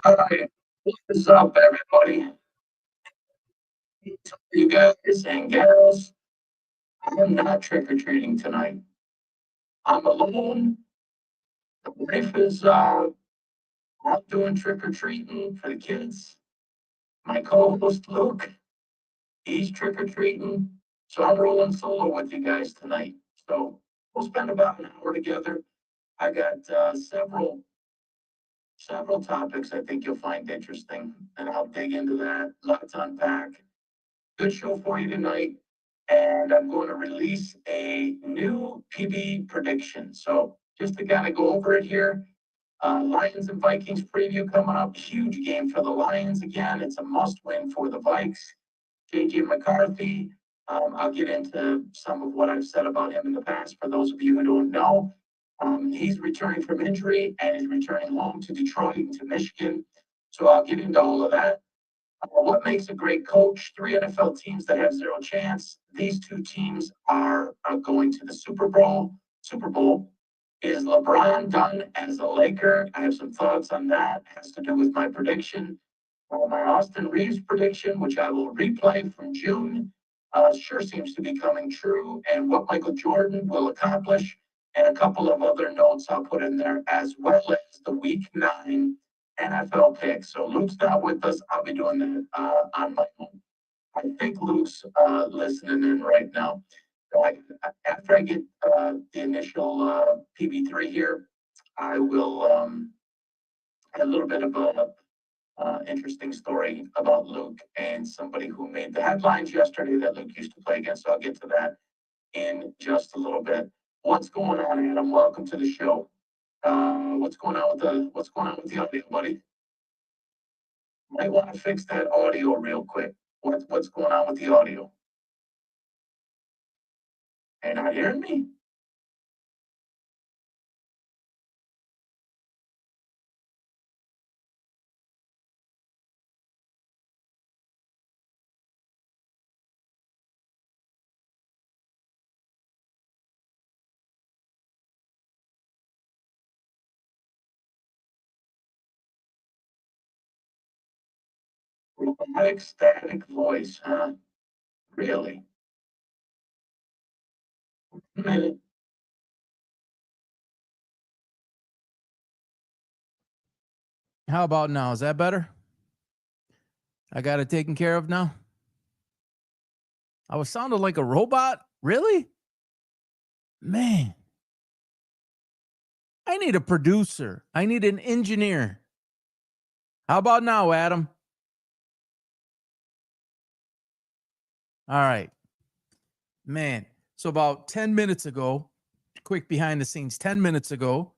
All right, what is up, everybody? You guys and gals, I'm not trick or treating tonight. I'm alone. The wife is not doing trick or treating for the kids. My co-host Luke, he's trick or treating. So I'm rolling solo with you guys tonight. So we'll spend about an hour together. I got several topics I think you'll find interesting, and I'll dig into that. Lots to unpack. Good show for you tonight. And I'm going to release a new PB prediction. So just to kind of go over it here, Lions and Vikings preview coming up. Huge game for the Lions again. It's a must win for the Vikes. JJ McCarthy. I'll get into some of what I've said about him in the past for those of you who don't know. He's returning from injury and is returning home to Detroit and to Michigan. So I'll get into all of that. What makes a great coach? Three NFL teams that have zero chance. These two teams are going to the Super Bowl. Super Bowl. Is LeBron done as a Laker? I have some thoughts on that. It has to do with my prediction. My Austin Reaves prediction, which I will replay from June, sure seems to be coming true. And what Michael Jordan will accomplish, and a couple of other notes I'll put in there, as well as the Week 9 NFL picks. So Luke's not with us. I'll be doing that on my own. I think Luke's listening in right now. So after I get the initial PB3 here, I will a little bit of a interesting story about Luke and somebody who made the headlines yesterday that Luke used to play against. So I'll get to that in just a little bit. What's going on, Adam? Welcome to the show. What's going on with the audio, buddy? Might want to fix that audio real quick. What's going on with the audio? Are you not hearing me? Robotic static voice, huh? Really? A minute. How about now? Is that better? I got it taken care of now. I was sounding like a robot. Really? Man, I need a producer. I need an engineer. How about now, Adam? All right. Man, so about 10 minutes ago, quick behind the scenes, 10 minutes ago,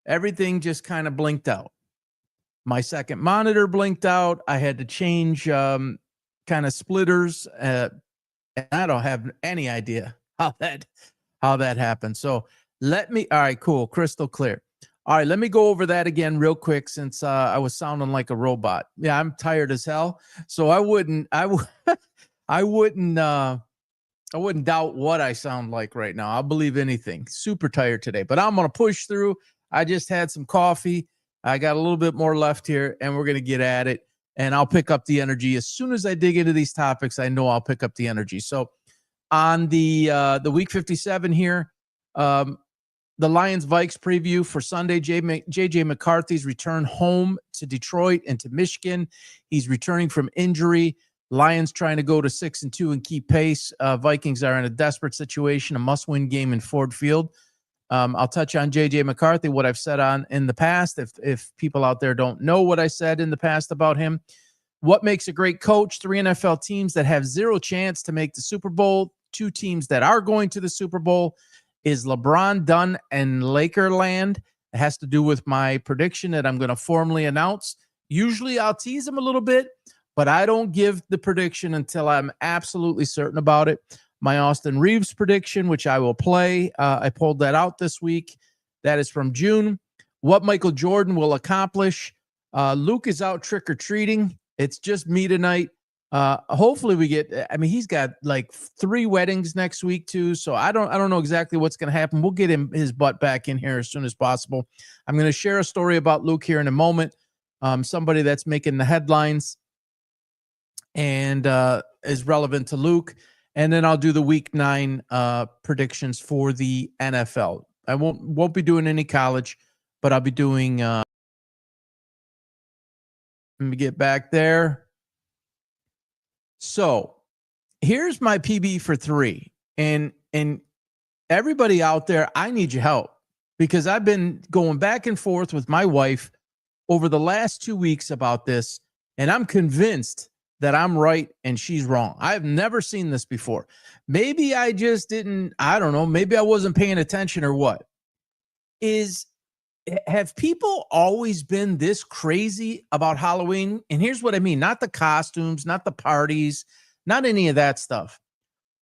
everything just kind of blinked out. My second monitor blinked out. I had to change kind of splitters. And I don't have any idea how that happened. So all right, cool, crystal clear. All right, let me go over that again real quick since I was sounding like a robot. Yeah, I'm tired as hell. So I wouldn't I wouldn't doubt what I sound like right now. I'll believe anything. Super tired today, but I'm going to push through. I just had some coffee. I got a little bit more left here, and we're going to get at it. And I'll pick up the energy as soon as I dig into these topics. I know I'll pick up the energy. So on the Week 57 here, the Lions Vikes preview for Sunday. JJ McCarthy's return home to Detroit and to Michigan. He's returning from injury. Lions trying to go to 6-2 and keep pace. Vikings are in a desperate situation, a must-win game in Ford Field. I'll touch on JJ McCarthy, what I've said on in the past. If people out there don't know what I said in the past about him, what makes a great coach? 3 NFL teams that have zero chance to make the Super Bowl. 2 teams that are going to the Super Bowl. Is LeBron done in Lakerland? It has to do with my prediction that I'm going to formally announce. Usually I'll tease him a little bit, but I don't give the prediction until I'm absolutely certain about it. My Austin Reaves prediction, which I will play. I pulled that out this week. That is from June. What Michael Jordan will accomplish. Luke is out trick-or-treating. It's just me tonight. Hopefully we get, he's got like 3 weddings next week too. So I don't know exactly what's going to happen. We'll get his butt back in here as soon as possible. I'm going to share a story about Luke here in a moment. somebody that's making the headlines and is relevant to Luke. And then I'll do the week 9 predictions for the NFL. I won't be doing any college, but I'll be doing. Let me get back there. So here's my PB for 3, and everybody out there, I need your help because I've been going back and forth with my wife over the last 2 weeks about this, and I'm convinced that I'm right and she's wrong. I've never seen this before. Maybe I just didn't, I don't know, maybe I wasn't paying attention or what. Have people always been this crazy about Halloween? And here's what I mean, not the costumes, not the parties, not any of that stuff.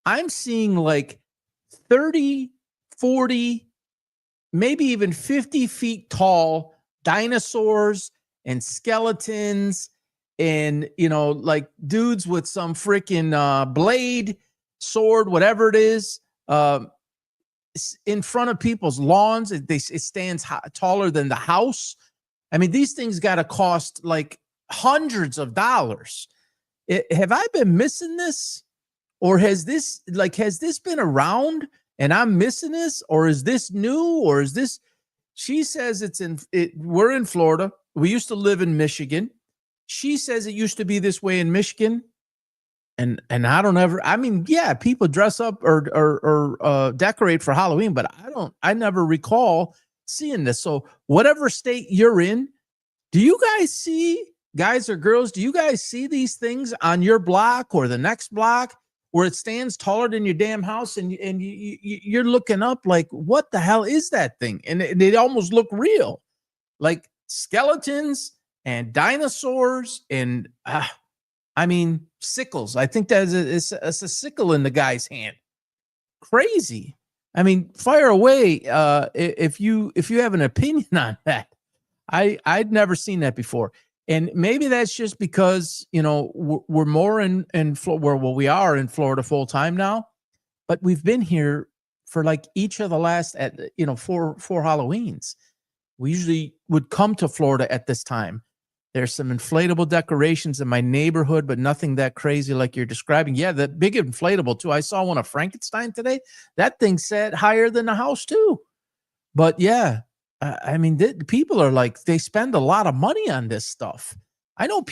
I'm seeing like 30, 40, maybe even 50 feet tall dinosaurs and skeletons and, like dudes with some freaking blade, sword, whatever it is, in front of people's lawns. It stands taller than the house. I mean, these things got to cost like hundreds of dollars. Have I been missing this? Or has this been around and I'm missing this? Or is this new? Or is this, she says we're in Florida. We used to live in Michigan. She says it used to be this way in Michigan. And I don't ever, I mean, yeah, people dress up or decorate for Halloween, but I never recall seeing this. So whatever state you're in, do you guys see, guys or girls, do you guys see these things on your block or the next block where it stands taller than your damn house and you're looking up like, what the hell is that thing? And they almost look real, like skeletons and dinosaurs and, I mean, sickles. I think that is a sickle in the guy's hand. Crazy. I mean, fire away if you have an opinion on that. I'd never seen that before. And maybe that's just because, we're more in we are in Florida full time now, but we've been here for like each of the last four Halloweens. We usually would come to Florida at this time. There's some inflatable decorations in my neighborhood, but nothing that crazy like you're describing. Yeah, that big inflatable too. I saw one of Frankenstein today. That thing sat higher than the house too. But yeah, I mean, people are like, they spend a lot of money on this stuff. I know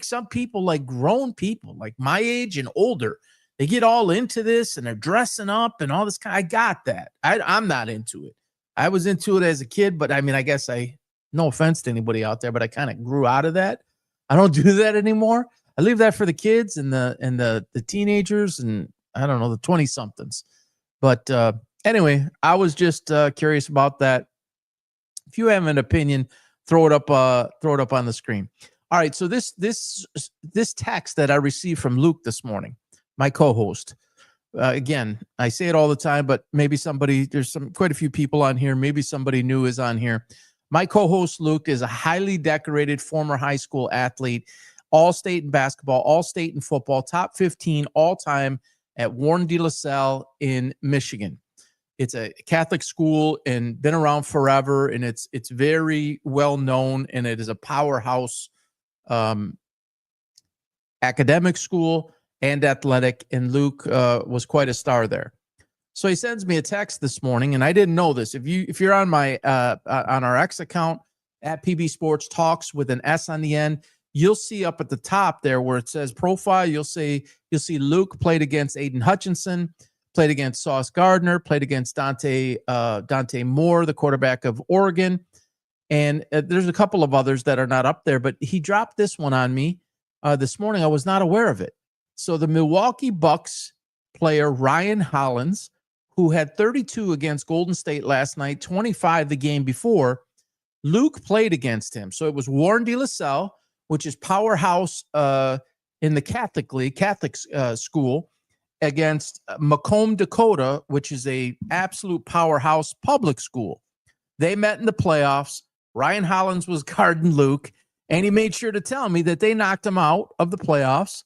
some people like grown people, like my age and older, they get all into this and they're dressing up and all this. I got that. I'm not into it. I was into it as a kid, but I mean, I guess no offense to anybody out there, but I kind of grew out of that. I don't do that anymore. I leave that for the kids and the teenagers and I don't know, the 20 somethings. But anyway, I was just curious about that. If you have an opinion, throw it up on the screen. All right. So this text that I received from Luke this morning, my co-host, again, I say it all the time, but maybe there's quite a few people on here. Maybe somebody new is on here. My co-host Luke is a highly decorated former high school athlete, all-state in basketball, all-state in football, top 15 all-time at Warren de La Salle in Michigan. It's a Catholic school and been around forever, and it's very well known, and it is a powerhouse academic school and athletic, and Luke was quite a star there. So he sends me a text this morning, and I didn't know this. If you're on my on our X account at PB Sports Talks with an S on the end, you'll see up at the top there where it says profile. You'll see Luke played against Aiden Hutchinson, played against Sauce Gardner, played against Dante Moore, the quarterback of Oregon, and there's a couple of others that are not up there. But he dropped this one on me this morning. I was not aware of it. So the Milwaukee Bucks player Ryan Hollins, who had 32 against Golden State last night, 25 the game before, Luke played against him. So it was Warren de La Salle, which is powerhouse in the Catholic League, Catholic school, against Macomb, Dakota, which is a absolute powerhouse public school. They met in the playoffs. Ryan Hollins was guarding Luke, and he made sure to tell me that they knocked him out of the playoffs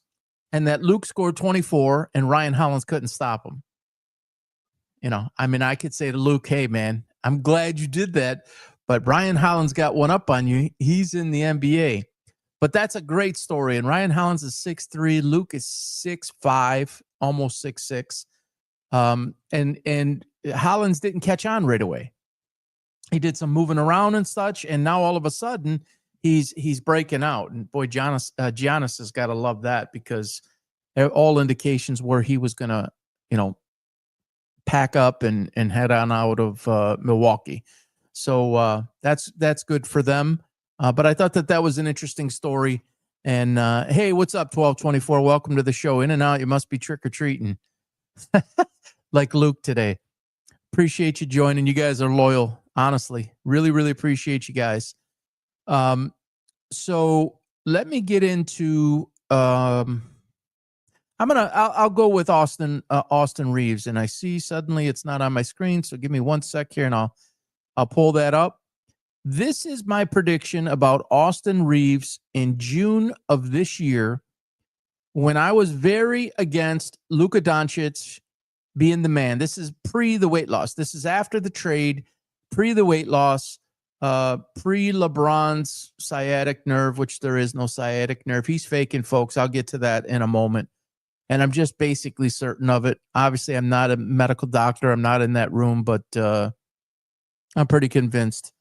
and that Luke scored 24 and Ryan Hollins couldn't stop him. I mean, I could say to Luke, hey, man, I'm glad you did that, but Ryan Hollins got one up on you. He's in the NBA. But that's a great story. And Ryan Hollins is 6'3", Luke is 6'5", almost 6'6". And Hollins didn't catch on right away. He did some moving around and such, and now all of a sudden he's breaking out. And boy, Giannis has got to love that, because all indications were he was gonna, pack up and head on out of Milwaukee. So that's good for them. But I thought that was an interesting story. And hey, what's up, 1224? Welcome to the show. In and out, you must be trick or treating, like Luke today. Appreciate you joining. You guys are loyal, honestly. Really, really appreciate you guys. So let me get into. I'll go with Austin Reaves, and I see suddenly it's not on my screen. So give me 1 sec here, and I'll pull that up. This is my prediction about Austin Reaves in June of this year, when I was very against Luka Doncic being the man. This is pre the weight loss. This is after the trade, pre the weight loss, pre LeBron's sciatic nerve, which there is no sciatic nerve. He's faking, folks. I'll get to that in a moment. And I'm just basically certain of it. Obviously, I'm not a medical doctor. I'm not in that room, but I'm pretty convinced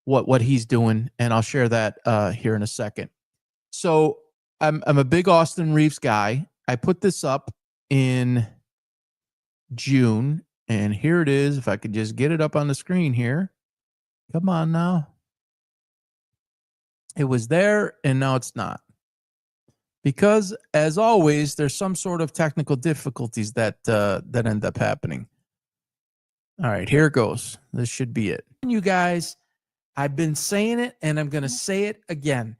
what he's doing, and I'll share that here in a second. So I'm a big Austin Reaves guy. I put this up in June, and here it is. If I could just get it up on the screen here. Come on now. It was there, and now it's not. Because, as always, there's some sort of technical difficulties that end up happening. All right, here it goes. This should be it. You guys, I've been saying it, and I'm going to say it again.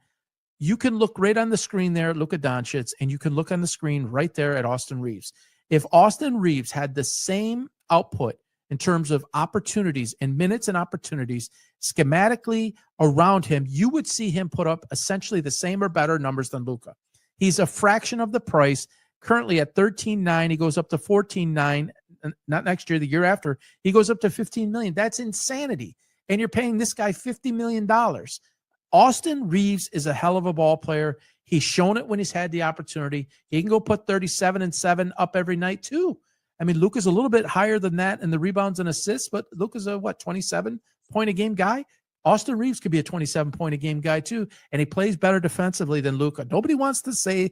You can look right on the screen there at Luka Doncic, and you can look on the screen right there at Austin Reaves. If Austin Reaves had the same output in terms of opportunities and minutes and opportunities schematically around him, you would see him put up essentially the same or better numbers than Luka. He's a fraction of the price, currently at $13.9. He goes up to $14.9. Not next year, the year after, he goes up to $15 million. That's insanity. And you're paying this guy $50 million. Austin Reaves is a hell of a ball player. He's shown it when he's had the opportunity. He can go put 37 and 7 up every night too. I mean, Luka's a little bit higher than that in the rebounds and assists, but Luka's a 27 point a game guy. Austin Reaves could be a 27 point a game guy too, and he plays better defensively than Luka. Nobody wants to say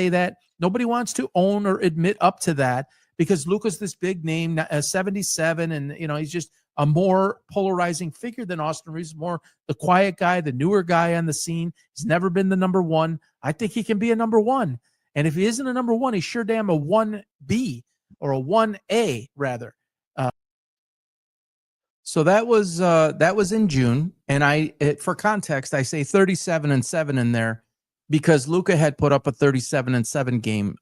that. Nobody wants to own or admit up to that, because Luka's this big name, 77, and he's just a more polarizing figure than Austin Reaves, more the quiet guy, the newer guy on the scene. He's never been the number one. I think he can be a number one. And if he isn't a number one, he's sure damn a 1B or a 1A rather. So that was in June, and for context, I say 37 and 7 in there because Luka had put up a 37 and 7 game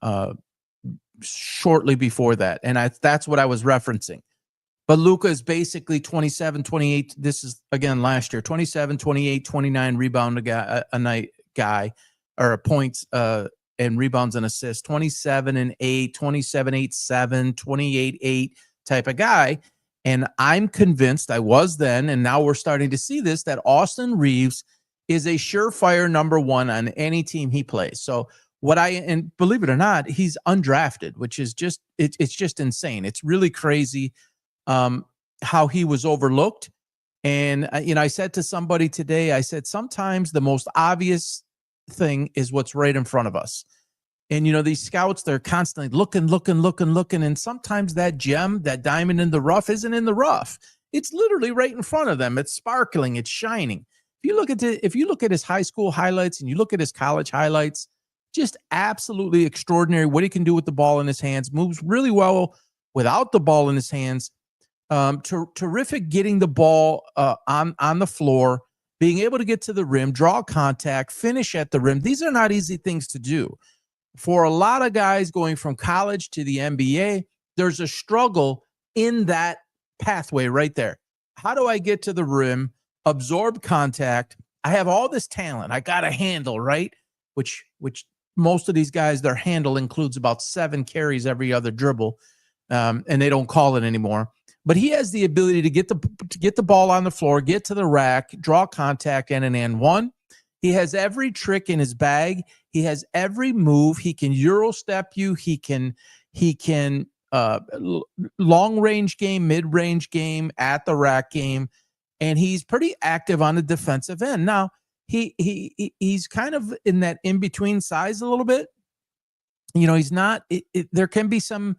shortly before that, and that's what I was referencing. But Luka is basically 27, 28. This is again last year, 27, 28, 29 rebound a night guy, or points and rebounds and assists, 27 and 8, 27, 8, 7, 28, 8 type of guy. And I'm convinced, I was then, and now we're starting to see this, that Austin Reaves is a surefire number one on any team he plays. So and believe it or not, he's undrafted, which is just, it's just insane. It's really crazy how he was overlooked. And, I said to somebody today, I said, sometimes the most obvious thing is what's right in front of us. And, these scouts, they're constantly looking. And sometimes that gem, that diamond in the rough isn't in the rough. It's literally right in front of them. It's sparkling. It's shining. If you look at his high school highlights and you look at his college highlights, just absolutely extraordinary what he can do with the ball in his hands. Moves really well without the ball in his hands. Terrific getting the ball on the floor, being able to get to the rim, draw contact, finish at the rim. These are not easy things to do. For a lot of guys going from college to the NBA, there's a struggle in that pathway right there. How do I get to the rim, absorb contact? I have all this talent. I got a handle, right? Which most of these guys, their handle includes about 7 carries every other dribble, and they don't call it anymore. But he has the ability to get the ball on the floor, get to the rack, draw contact, and an and one. He has every trick in his bag. He has every move. He can Euro step you. He can long range game, mid range game, at the rack game, and he's pretty active on the defensive end. Now he's kind of in that in between size a little bit. You know, he's not. There can be some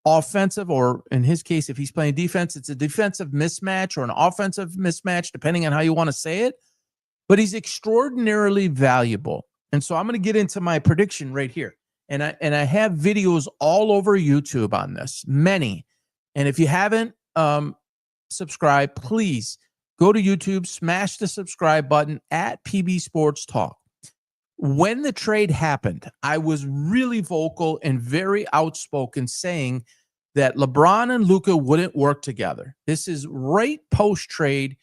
offensive, or in his case, if he's playing defense, it's a defensive mismatch or an offensive mismatch, depending on how you want to say it. But he's extraordinarily valuable. And so I'm going to get into my prediction right here. And I have videos all over YouTube on this, many. And if you haven't subscribed, please go to YouTube, smash the subscribe button at PB Sports Talk. When the trade happened, I was really vocal and very outspoken saying that LeBron and Luka wouldn't work together. This is right post-trade,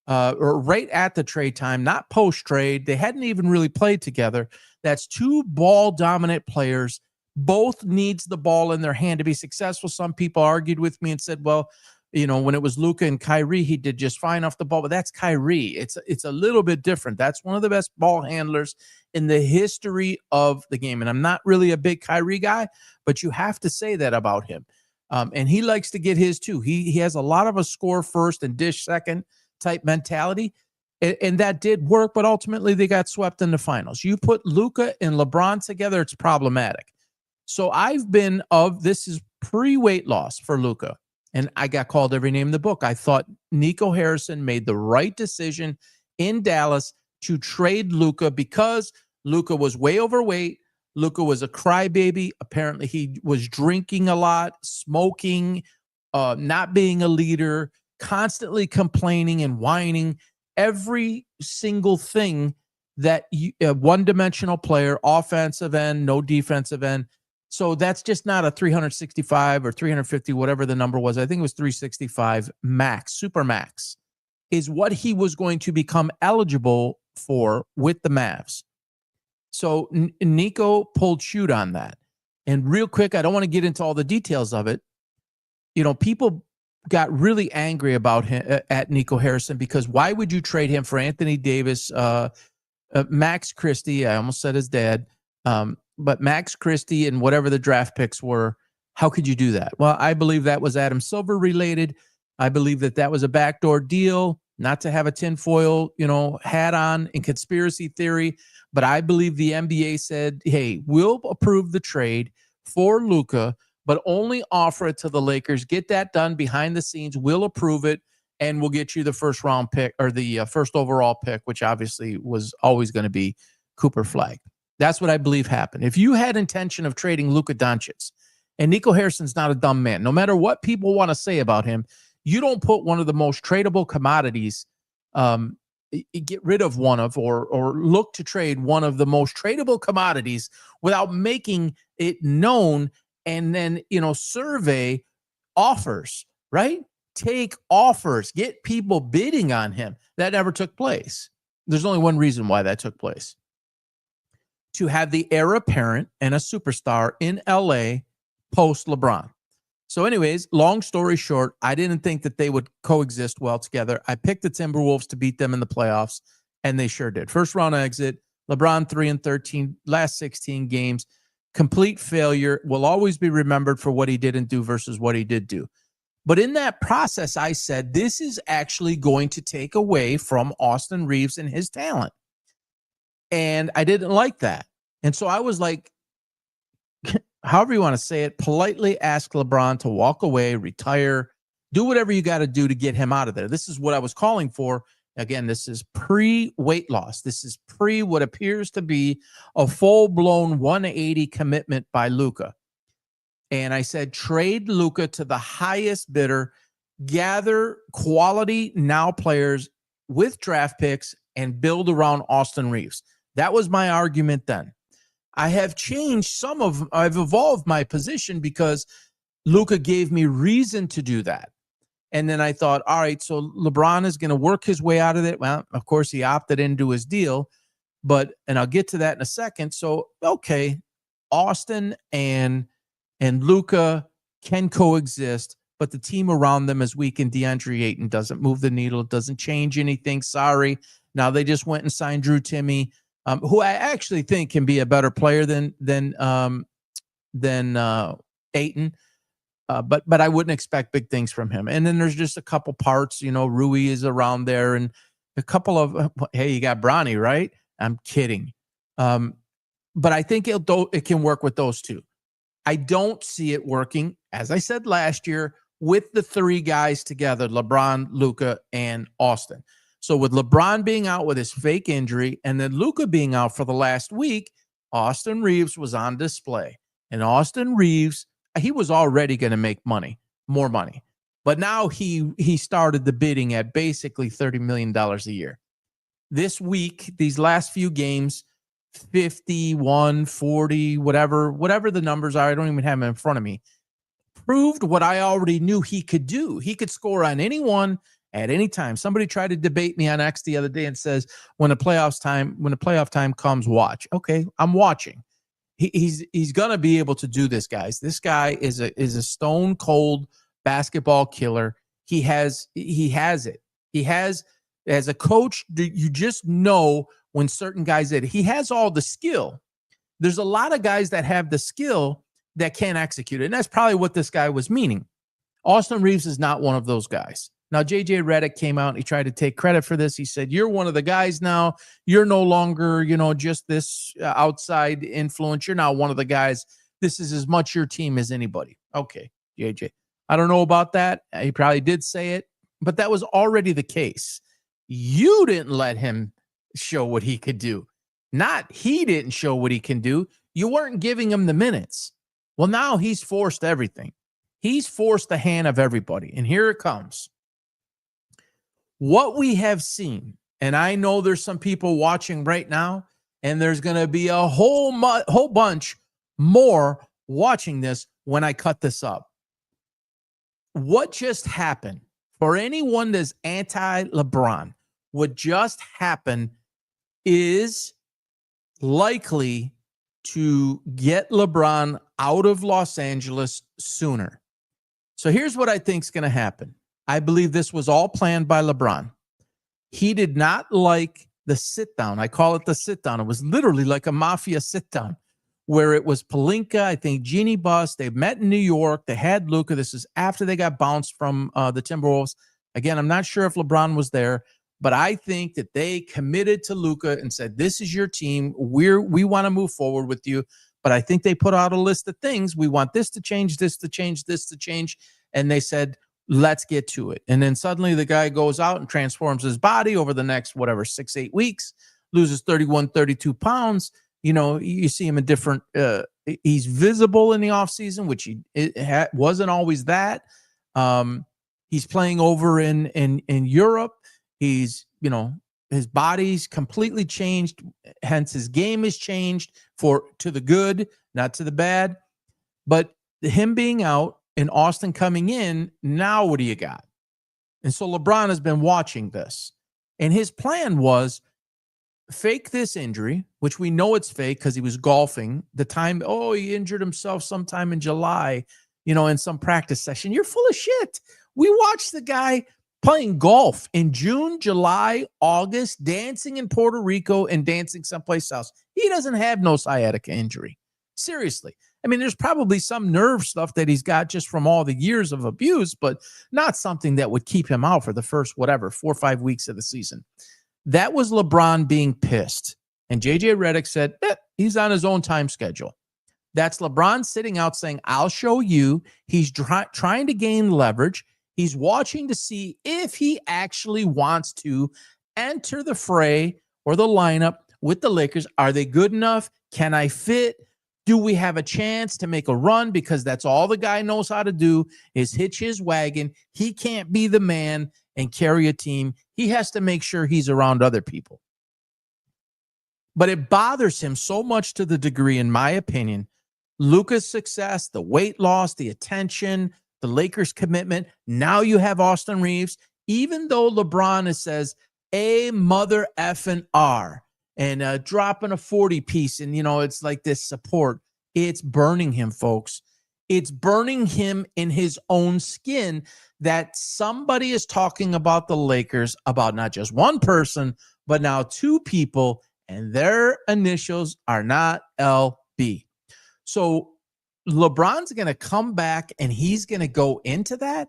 or right at the trade time, not post-trade. They hadn't even really played together. That's two ball-dominant players. Both needs the ball in their hand to be successful. Some people argued with me and said, well, you know, when it was Luka and Kyrie, he did just fine off the ball, but that's Kyrie. It's a little bit different. That's one of the best ball handlers in the history of the game. And I'm not really a big Kyrie guy, but you have to say that about him. And he likes to get his too. He has a lot of a score first and dish second type mentality. And that did work, but ultimately they got swept in the finals. You put Luka and LeBron together, it's problematic. So I've been this is pre-weight loss for Luka. And I got called every name in the book. I thought Nico Harrison made the right decision in Dallas to trade Luka because Luka was way overweight. Luka was a crybaby. Apparently, he was drinking a lot, smoking, not being a leader, constantly complaining and whining. Every single thing that one-dimensional player, offensive end, no defensive end. So that's just not a 365 or 350, whatever the number was. I think it was 365 max, super max, is what he was going to become eligible for with the Mavs. So Nico pulled shoot on that. And real quick, I don't want to get into all the details of it. You know, people got really angry about him at Nico Harrison because why would you trade him for Anthony Davis, Max Christie? I almost said his dad. But Max Christie and whatever the draft picks were, how could you do that? Well, I believe that was Adam Silver related. I believe that was a backdoor deal, not to have a tinfoil, hat on in conspiracy theory. But I believe the NBA said, hey, we'll approve the trade for Luka, but only offer it to the Lakers. Get that done behind the scenes. We'll approve it, and we'll get you the first round pick or the first overall pick, which obviously was always going to be Cooper Flagg. That's what I believe happened. If you had intention of trading Luka Doncic, and Nico Harrison's not a dumb man, no matter what people want to say about him, you don't put one of the most tradable commodities, get rid of one of or look to trade one of the most tradable commodities without making it known and then, survey offers, right? Take offers, get people bidding on him. That never took place. There's only one reason why that took place. To have the heir apparent and a superstar in LA post LeBron. So anyways, long story short, I didn't think that they would coexist well together. I picked the Timberwolves to beat them in the playoffs, and they sure did. First round exit, LeBron 3-13, last 16 games, complete failure, will always be remembered for what he didn't do versus what he did do. But in that process, I said, this is actually going to take away from Austin Reaves and his talent. And I didn't like that. And so I was like, however you want to say it, politely ask LeBron to walk away, retire, do whatever you got to do to get him out of there. This is what I was calling for. Again, this is pre-weight loss. This is pre what appears to be a full-blown 180 commitment by Luka. And I said, trade Luka to the highest bidder, gather quality now players with draft picks, and build around Austin Reaves. That was my argument then. I have changed I've evolved my position because Luka gave me reason to do that. And then I thought, all right, so LeBron is going to work his way out of it. Well, of course, he opted into his deal, and I'll get to that in a second. So, okay, Austin and Luka can coexist. but the team around them is weak, and DeAndre Ayton doesn't move the needle. It doesn't change anything. Sorry. Now they just went and signed Drew Timme, who I actually think can be a better player than Ayton. But I wouldn't expect big things from him. And then there's just a couple parts, Rui is around there, and a couple of, hey, you got Bronny, right? I'm kidding. But I think it can work with those two. I don't see it working, as I said last year, with the three guys together, LeBron, Luka, and Austin. So with LeBron being out with his fake injury and then Luka being out for the last week, Austin Reaves was on display. And Austin Reaves, he was already going to make more money. But now he started the bidding at basically $30 million a year. This week, these last few games, 51, 40, whatever the numbers are, I don't even have them in front of me, proved what I already knew he could do. He could score on anyone at any time. Somebody tried to debate me on X the other day and says, when the playoff time comes, watch. Okay, I'm watching. He's gonna be able to do this, guys. This guy is a stone cold basketball killer. He has it. He has, as a coach, you just know when certain guys did. He has all the skill. There's a lot of guys that have the skill that can't execute it. And that's probably what this guy was meaning. Austin Reaves is not one of those guys. Now, JJ Redick came out and he tried to take credit for this. He said, you're one of the guys now. You're no longer, just this outside influence. You're now one of the guys. This is as much your team as anybody. Okay, JJ. I don't know about that. He probably did say it, but that was already the case. You didn't let him show what he could do. Not he didn't show what he can do. You weren't giving him the minutes. Well, now he's forced everything. He's forced the hand of everybody. And here it comes. What we have seen, and I know there's some people watching right now, and there's going to be a whole bunch more watching this when I cut this up. What just happened, for anyone that's anti-LeBron, what just happened is likely to get LeBron out of Los Angeles sooner. So here's what I think is going to happen. I believe this was all planned by LeBron. He did not like the sit down. I call it the sit down. It was literally like a mafia sit down where it was Pelinka, I think Jeannie Buss. They met in New York. They had Luka. This is after they got bounced from the Timberwolves. Again, I'm not sure if LeBron was there, but I think that they committed to Luka and said, this is your team. We want to move forward with you. But I think they put out a list of things. We want this to change, this to change, this to change. And they said, let's get to it. And then suddenly the guy goes out and transforms his body over the next, 6-8 weeks, loses 31, 32 pounds. You see him in different, he's visible in the offseason, which wasn't always that. He's playing over in Europe. He's, his body's completely changed. Hence his game has changed to the good, not to the bad. But him being out and Austin coming in, now what do you got? And so LeBron has been watching this. And his plan was fake this injury, which we know it's fake because he was golfing. The time, he injured himself sometime in July, in some practice session. You're full of shit. We watched the guy playing golf in June, July, August, dancing in Puerto Rico and dancing someplace else. He doesn't have no sciatica injury. Seriously. I mean, there's probably some nerve stuff that he's got just from all the years of abuse, but not something that would keep him out for the first, 4 or 5 weeks of the season. That was LeBron being pissed. And JJ Redick said, he's on his own time schedule. That's LeBron sitting out saying, I'll show you. He's trying to gain leverage. He's watching to see if he actually wants to enter the fray or the lineup with the Lakers. Are they good enough? Can I fit? Do we have a chance to make a run? Because that's all the guy knows how to do is hitch his wagon. He can't be the man and carry a team. He has to make sure he's around other people. But it bothers him so much to the degree, in my opinion, Luka's success, the weight loss, the attention, the Lakers' commitment. Now you have Austin Reaves. Even though LeBron says a mother effing R, and dropping a 40 piece. And, it's like this support. It's burning him, folks. It's burning him in his own skin that somebody is talking about the Lakers, about not just one person, but now two people, and their initials are not LB. So LeBron's going to come back and he's going to go into that.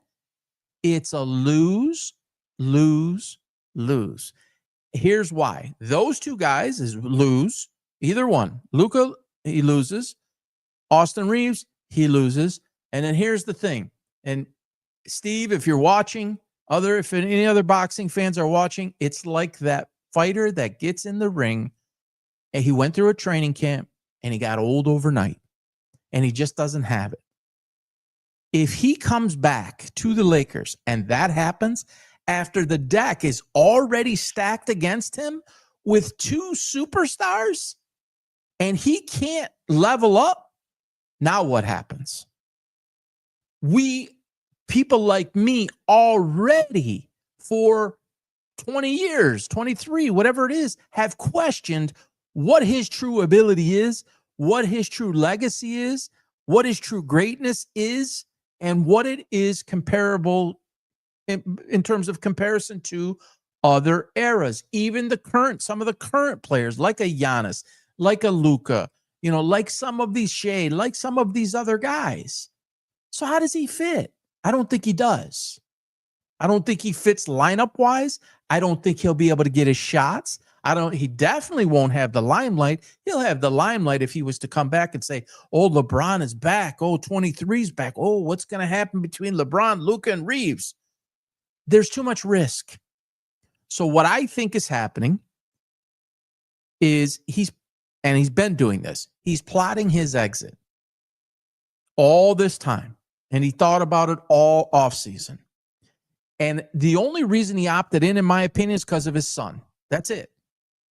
It's a lose, lose, lose. Here's why. Those two guys is lose, either one. Luka, he loses. Austin Reaves, he loses. And then here's the thing. And Steve, if you're watching, if any other boxing fans are watching, it's like that fighter that gets in the ring and he went through a training camp and he got old overnight and he just doesn't have it. If he comes back to the Lakers and that happens after the deck is already stacked against him with two superstars and he can't level up, now what happens? People like me already for 20 years, 23, whatever it is, have questioned what his true ability is, what his true legacy is, what his true greatness is, and what it is comparable in terms of comparison to other eras. Even some of the current players, like a Giannis, like a Luka, like some of these Shea, like some of these other guys. So how does he fit? I don't think he does. I don't think he fits lineup wise. I don't think he'll be able to get his shots. He definitely won't have the limelight. He'll have the limelight if he was to come back and say, oh, LeBron is back. Oh, 23's back. Oh, what's going to happen between LeBron, Luka, and Reaves? There's too much risk. So what I think is happening is he's been doing this. He's plotting his exit all this time. And he thought about it all offseason. And the only reason he opted in my opinion, is because of his son. That's it.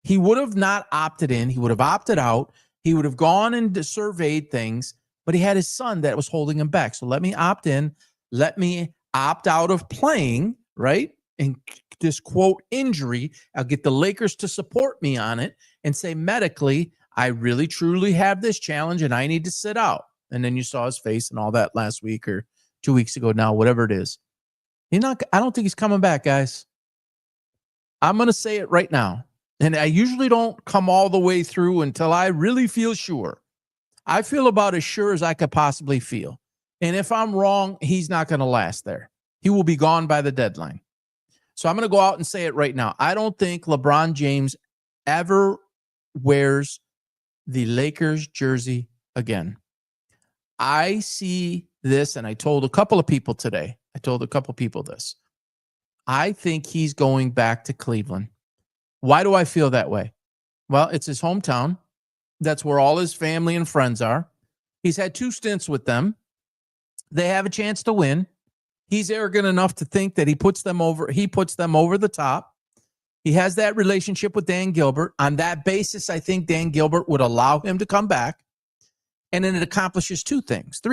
He would have not opted in. He would have opted out. He would have gone and surveyed things, but he had his son that was holding him back. So let me opt in. Let me opt out of playing, right? And this quote injury, I'll get the Lakers to support me on it and say medically, I really truly have this challenge and I need to sit out. And then you saw his face and all that last week or 2 weeks ago now, whatever it is. I don't think he's coming back, guys. I'm going to say it right now. And I usually don't come all the way through until I really feel sure. I feel about as sure as I could possibly feel. And if I'm wrong, he's not going to last there. He will be gone by the deadline. So I'm going to go out and say it right now. I don't think LeBron James ever wears the Lakers jersey again. I see this, and I told a couple of people today. This. I think he's going back to Cleveland. Why do I feel that way? Well, it's his hometown. That's where all his family and friends are. He's had 2 stints with them. They have a chance to win. He's arrogant enough to think that he puts them over the top. He has that relationship with Dan Gilbert. On that basis, I think Dan Gilbert would allow him to come back. And then it accomplishes 3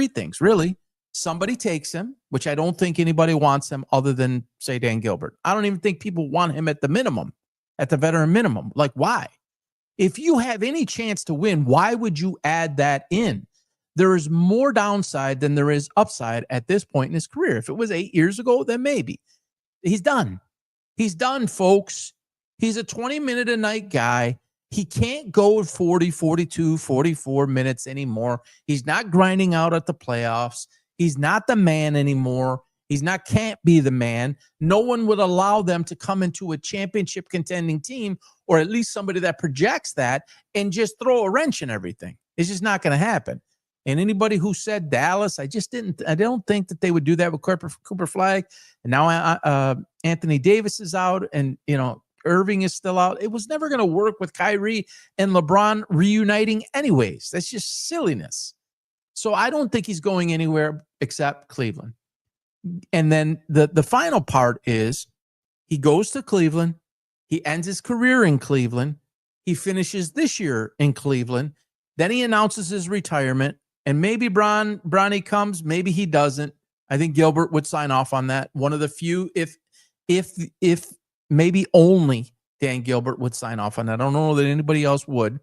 things, really. Somebody takes him, which I don't think anybody wants him other than, say, Dan Gilbert. I don't even think people want him at the minimum, at the veteran minimum. Like, why? If you have any chance to win, why would you add that in? There is more downside than there is upside at this point in his career. If it was 8 years ago, then maybe. He's done. He's done, folks. He's a 20-minute-a-night guy. He can't go 40, 42, 44 minutes anymore. He's not grinding out at the playoffs. He's not the man anymore. Can't be the man. No one would allow them to come into a championship contending team, or at least somebody that projects that, and just throw a wrench in everything. It's just not going to happen. And anybody who said Dallas, I don't think that they would do that with Cooper Flag. And now Anthony Davis is out, and Irving is still out. It was never going to work with Kyrie and LeBron reuniting anyways. That's just silliness. So I don't think he's going anywhere except Cleveland. And then the final part is he goes to Cleveland. He ends his career in Cleveland. He finishes this year in Cleveland. Then he announces his retirement. And maybe Bronny comes, maybe he doesn't. I think Gilbert would sign off on that. One of the few, if maybe only Dan Gilbert would sign off on that. I don't know that anybody else would.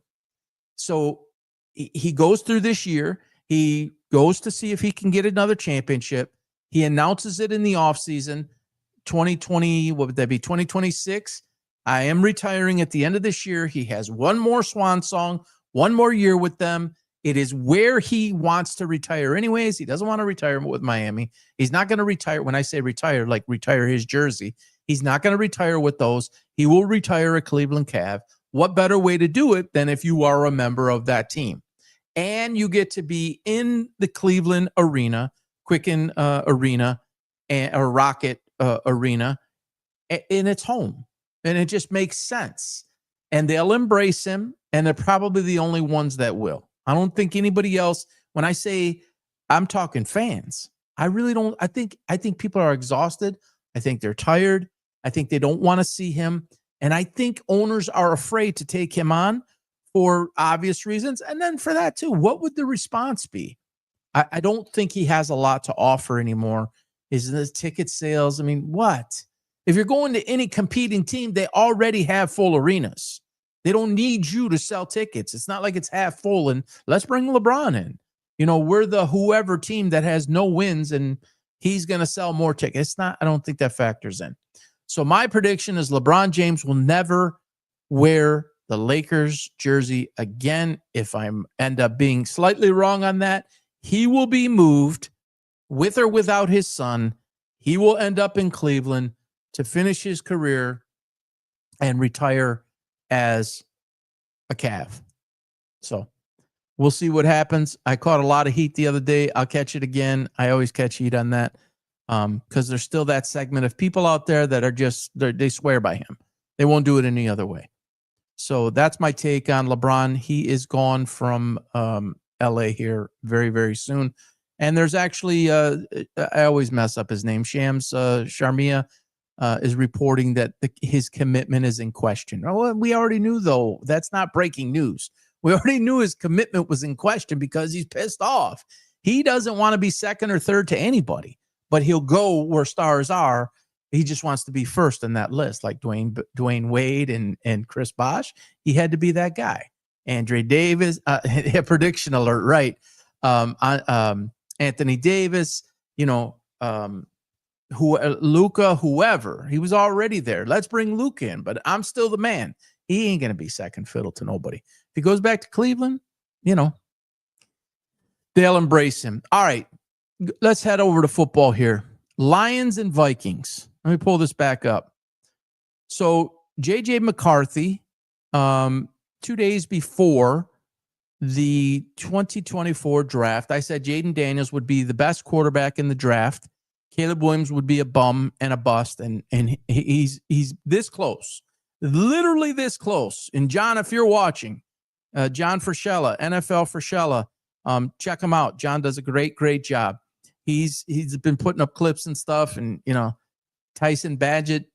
So he goes through this year. He goes to see if he can get another championship. He announces it in the offseason, 2020, what would that be, 2026? I am retiring at the end of this year. He has one more swan song, one more year with them. It is where he wants to retire anyways. He doesn't want to retire with Miami. He's not going to retire. When I say retire, like retire his jersey, he's not going to retire with those. He will retire a Cleveland Cav. What better way to do it than if you are a member of that team? And you get to be in the Cleveland arena, Quicken Arena, or Rocket Arena, in its home. And it just makes sense. And they'll embrace him, and they're probably the only ones that will. I don't think anybody else, when I say I'm talking fans, I really don't. I think people are exhausted. I think they're tired. I think they don't want to see him. And I think owners are afraid to take him on for obvious reasons. And then for that too, what would the response be? I don't think he has a lot to offer anymore. Is the ticket sales? I mean, what? If you're going to any competing team, they already have full arenas. They don't need you to sell tickets. It's not like it's half full and let's bring LeBron in. You know, we're the whoever team that has no wins and he's going to sell more tickets. It's not, I don't think that factors in. So my prediction is LeBron James will never wear the Lakers jersey again. If I end up being slightly wrong on that, he will be moved with or without his son. He will end up in Cleveland to finish his career and retire as a Cav. So we'll see what happens. I caught a lot of heat the other day. I'll catch it again. I always catch heat on that because there's still that segment of people out there that are just, they swear by him. They won't do it any other way. So that's my take on LeBron. He is gone from LA here very, very soon. And there's actually, I always mess up his name, Shams Charania, is reporting that his commitment is in question. Oh, we already knew, though. That's not breaking news. We already knew his commitment was in question because he's pissed off. He doesn't want to be second or third to anybody, but he'll go where stars are. He just wants to be first in that list, like Dwayne Wade and Chris Bosh. He had to be that guy. Andre Davis, prediction alert, right? Anthony Davis, you know, Luka, whoever, he was already there. Let's bring Luka in, but I'm still the man. He ain't going to be second fiddle to nobody. If he goes back to Cleveland, you know, they'll embrace him. All right, let's head over to football here. Lions and Vikings. Let me pull this back up. So J.J. McCarthy, 2 days before the 2024 draft, I said Jayden Daniels would be the best quarterback in the draft. Caleb Williams would be a bum and a bust, and he's this close, literally this close. And John, if you're watching, John Frischella, NFL Frischella, check him out. John does a great job. He's been putting up clips and stuff, and you know, Tyson Badgett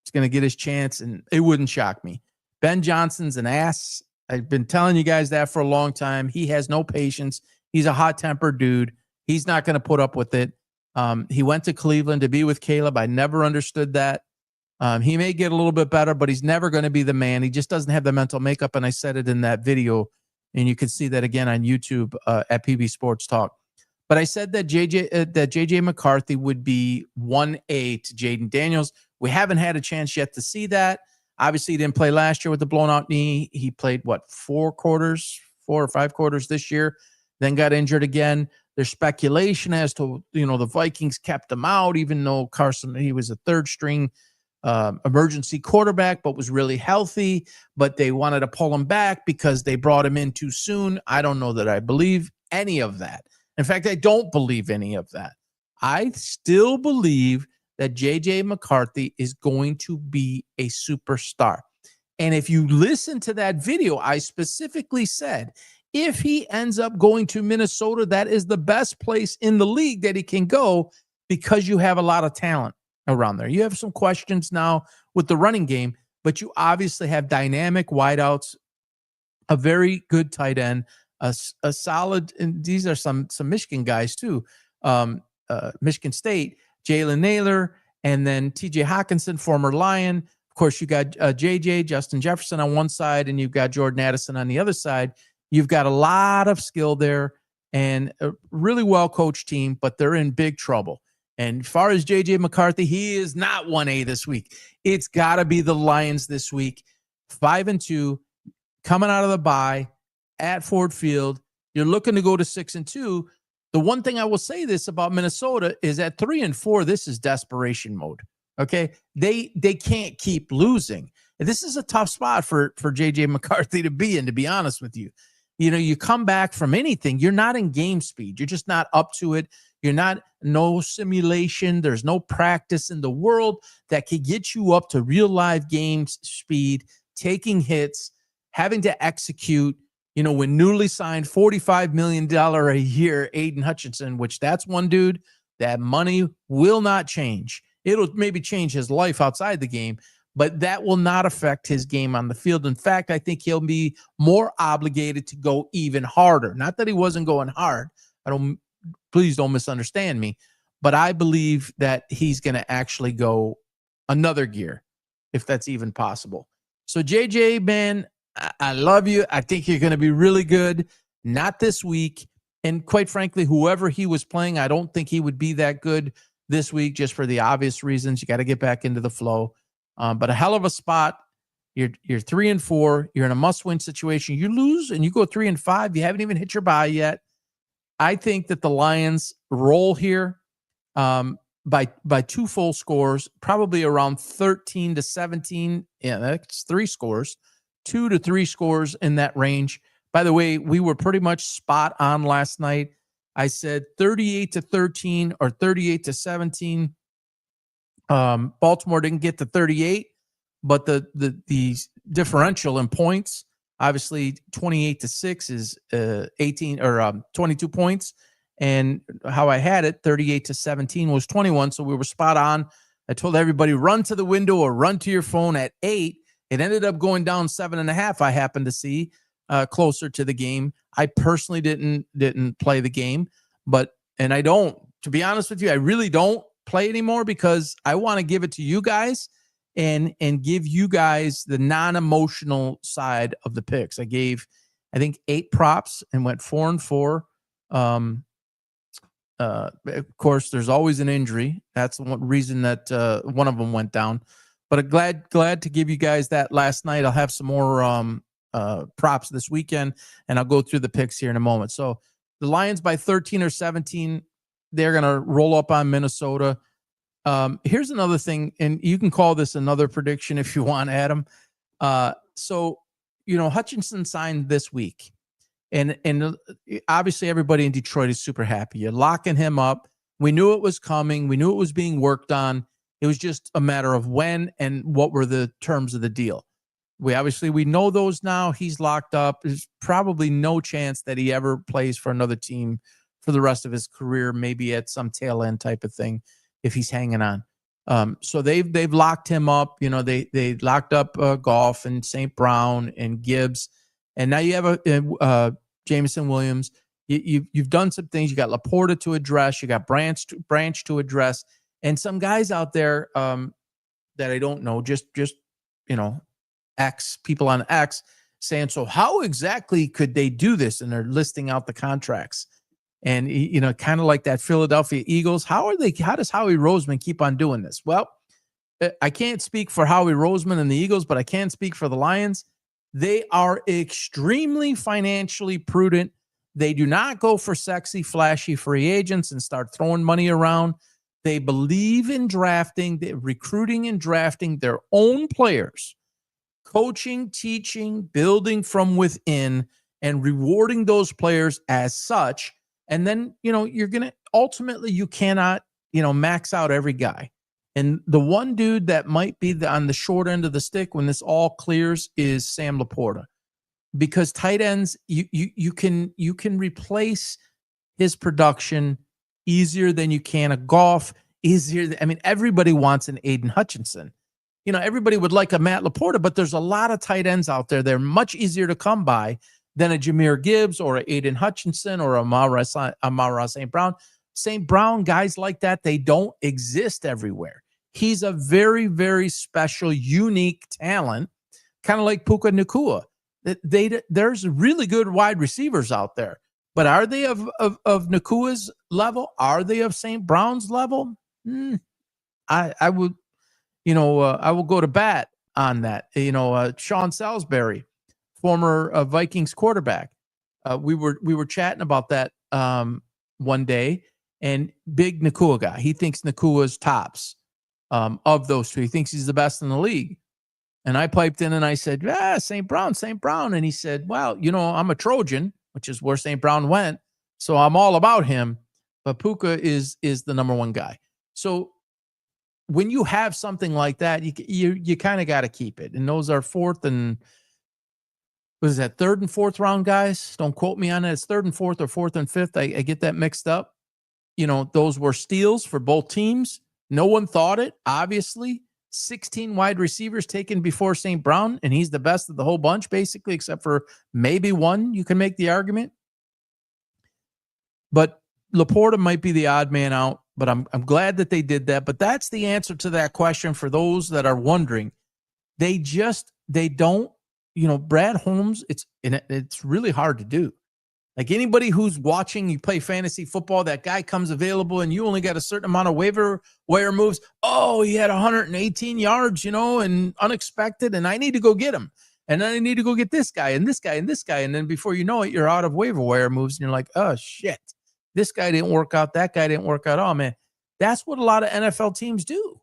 is going to get his chance, and it wouldn't shock me. Ben Johnson's an ass. I've been telling you guys that for a long time. He has no patience. He's a hot-tempered dude. He's not going to put up with it. He went to Cleveland to be with Caleb. I never understood that. He may get a little bit better, but he's never going to be the man. He just doesn't have the mental makeup, and I said it in that video, and you can see that again on YouTube at PB Sports Talk. But I said that JJ McCarthy would be 1A to Jayden Daniels. We haven't had a chance yet to see that. Obviously, he didn't play last year with the blown out knee. He played, 4 or 5 quarters this year, then got injured again. There's speculation as to, the Vikings kept him out, even though Carson, he was a third string emergency quarterback, but was really healthy. But they wanted to pull him back because they brought him in too soon. I don't know that I believe any of that. In fact, I don't believe any of that. I still believe that J.J. McCarthy is going to be a superstar. And if you listen to that video, I specifically said, if he ends up going to Minnesota, that is the best place in the league that he can go because you have a lot of talent around there. You have some questions now with the running game, but you obviously have dynamic wideouts, a very good tight end, a solid, and these are some Michigan guys too, Michigan State, Jalen Naylor, and then TJ Hawkinson, former Lion. Of course, you got JJ, Justin Jefferson on one side, and you've got Jordan Addison on the other side. You've got a lot of skill there. and a really well-coached team, but they're in big trouble. And as far as J.J. McCarthy, he is not 1A this week. It's got to be the Lions this week, 5-2, coming out of the bye at Ford Field. You're looking to go to 6-2. The one thing I will say this about Minnesota is at 3-4, this is desperation mode. Okay, they can't keep losing. And this is a tough spot for J.J. McCarthy to be in, to be honest with you. You know, you come back from anything, you're not in game speed. You're just not up to it. You're not, no simulation. There's no practice in the world that could get you up to real live game speed, taking hits, having to execute. You know, when newly signed $45 million a year, Aiden Hutchinson, which that's one dude, that money will not change. It'll maybe change his life outside the game, but that will not affect his game on the field. In fact, I think he'll be more obligated to go even harder. Not that he wasn't going hard. Please don't misunderstand me, but I believe that he's going to actually go another gear, if that's even possible. So JJ, man, I love you. I think you're going to be really good. Not this week. And quite frankly, whoever he was playing, I don't think he would be that good this week, just for the obvious reasons. You got to get back into the flow. But a hell of a spot. You're 3-4. You're in a must-win situation. You lose and you go 3-5. You haven't even hit your bye yet. I think that the Lions roll here by 2 full scores, probably around 13-17. Yeah, that's 3 scores. 2 to 3 scores in that range. By the way, we were pretty much spot on last night. I said 38-13 or 38-17. Baltimore didn't get to 38, but the differential in points, obviously 28-6 is 18 or 22 points. And how I had it, 38-17 was 21. So we were spot on. I told everybody, run to the window or run to your phone at 8. It ended up going down 7.5. I happened to see closer to the game. I personally didn't play the game, and I don't, to be honest with you, I really don't play anymore because I want to give it to you guys and give you guys the non-emotional side of the picks. I gave, I think, 8 props and went 4-4. Of course, there's always an injury. That's one reason that one of them went down. But I'm glad to give you guys that last night. I'll have some more props this weekend, and I'll go through the picks here in a moment. So the Lions by 13 or 17, they're going to roll up on Minnesota. Here's another thing, and you can call this another prediction if you want, Adam. So, Hutchinson signed this week, and obviously everybody in Detroit is super happy. You're locking him up. We knew it was coming. We knew it was being worked on. It was just a matter of when and what were the terms of the deal. We know those now. He's locked up. There's probably no chance that he ever plays for another team for the rest of his career, maybe at some tail end type of thing if he's hanging on. So they've locked him up. They locked up Goff and St. Brown and Gibbs. And now you have Jameson Williams. You've done some things. You got Laporta to address. You got Branch to address. And some guys out there that I don't know, just X, people on X saying, so how exactly could they do this? And they're listing out the contracts. And, kind of like that Philadelphia Eagles, how does Howie Roseman keep on doing this? Well, I can't speak for Howie Roseman and the Eagles, but I can speak for the Lions. They are extremely financially prudent. They do not go for sexy, flashy free agents and start throwing money around. They believe in recruiting and drafting their own players, coaching, teaching, building from within, and rewarding those players as such. And then, you're going to ultimately, you cannot, max out every guy. And the one dude that might be on the short end of the stick when this all clears is Sam Laporta, because tight ends, you can replace his production easier than you can a Goff, everybody wants an Aiden Hutchinson. Everybody would like a Matt Laporta, but there's a lot of tight ends out there. They're much easier to come by than a Jahmyr Gibbs or a Aiden Hutchinson or Amara St. Brown. St. Brown, guys like that, they don't exist everywhere. He's a very, very special, unique talent, kind of like Puka Nacua. There's really good wide receivers out there, But are they of Nakua's level? Are they of St. Brown's level? I would, I will go to bat on that. Sean Salisbury, former Vikings quarterback. We were chatting about that one day, and big Nakua guy. He thinks Nakua's tops of those two. He thinks he's the best in the league. And I piped in and I said, St. Brown. And he said, well, I'm a Trojan, which is where St. Brown went. So I'm all about him. But Puka is the number one guy. So when you have something like that, you kind of got to keep it. And those are third and fourth round guys? Don't quote me on it. It's third and fourth or fourth and fifth. I get that mixed up. Those were steals for both teams. No one thought it, obviously. 16 wide receivers taken before St. Brown, and he's the best of the whole bunch, basically, except for maybe one. You can make the argument. But Laporta might be the odd man out, but I'm glad that they did that. But that's the answer to that question for those that are wondering. They don't, Brad Holmes, it's really hard to do. Like anybody who's watching you play fantasy football, that guy comes available and you only got a certain amount of waiver wire moves. Oh, he had 118 yards, and unexpected, and I need to go get him. And then I need to go get this guy and this guy and this guy. And then before you know it, you're out of waiver wire moves and you're like, oh, shit. This guy didn't work out. That guy didn't work out. Oh, man. That's what a lot of NFL teams do.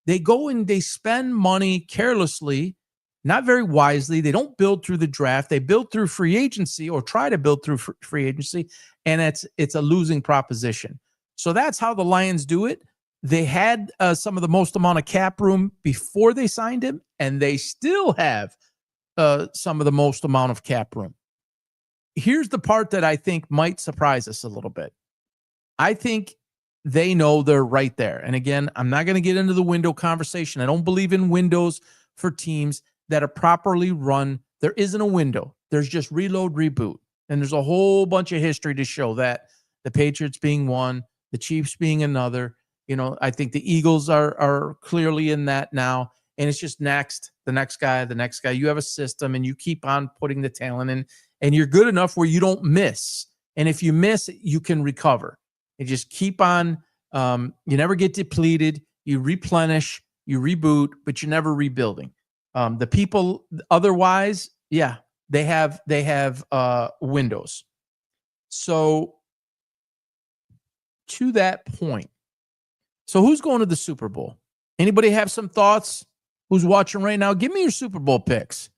They go and they spend money carelessly, not very wisely. They don't build through the draft. They build through free agency or try to build through free agency, and it's a losing proposition. So that's how the Lions do it. They had some of the most amount of cap room before they signed him, and they still have some of the most amount of cap room. Here's the part that I think might surprise us a little bit. I think they know they're right there. And again, I'm not going to get into the window conversation. I don't believe in windows for teams that are properly run. There isn't a window. There's just reload, reboot. And there's a whole bunch of history to show that. The Patriots being one, the Chiefs being another. I think the Eagles are clearly in that now. And it's just the next guy. You have a system and you keep on putting the talent in, and you're good enough where you don't miss. And if you miss, you can recover. And just keep on. You never get depleted. You replenish, you reboot, but you're never rebuilding. The people otherwise, they have windows. So to that point, so who's going to the Super Bowl? Anybody have some thoughts? Who's watching right now? Give me your Super Bowl picks.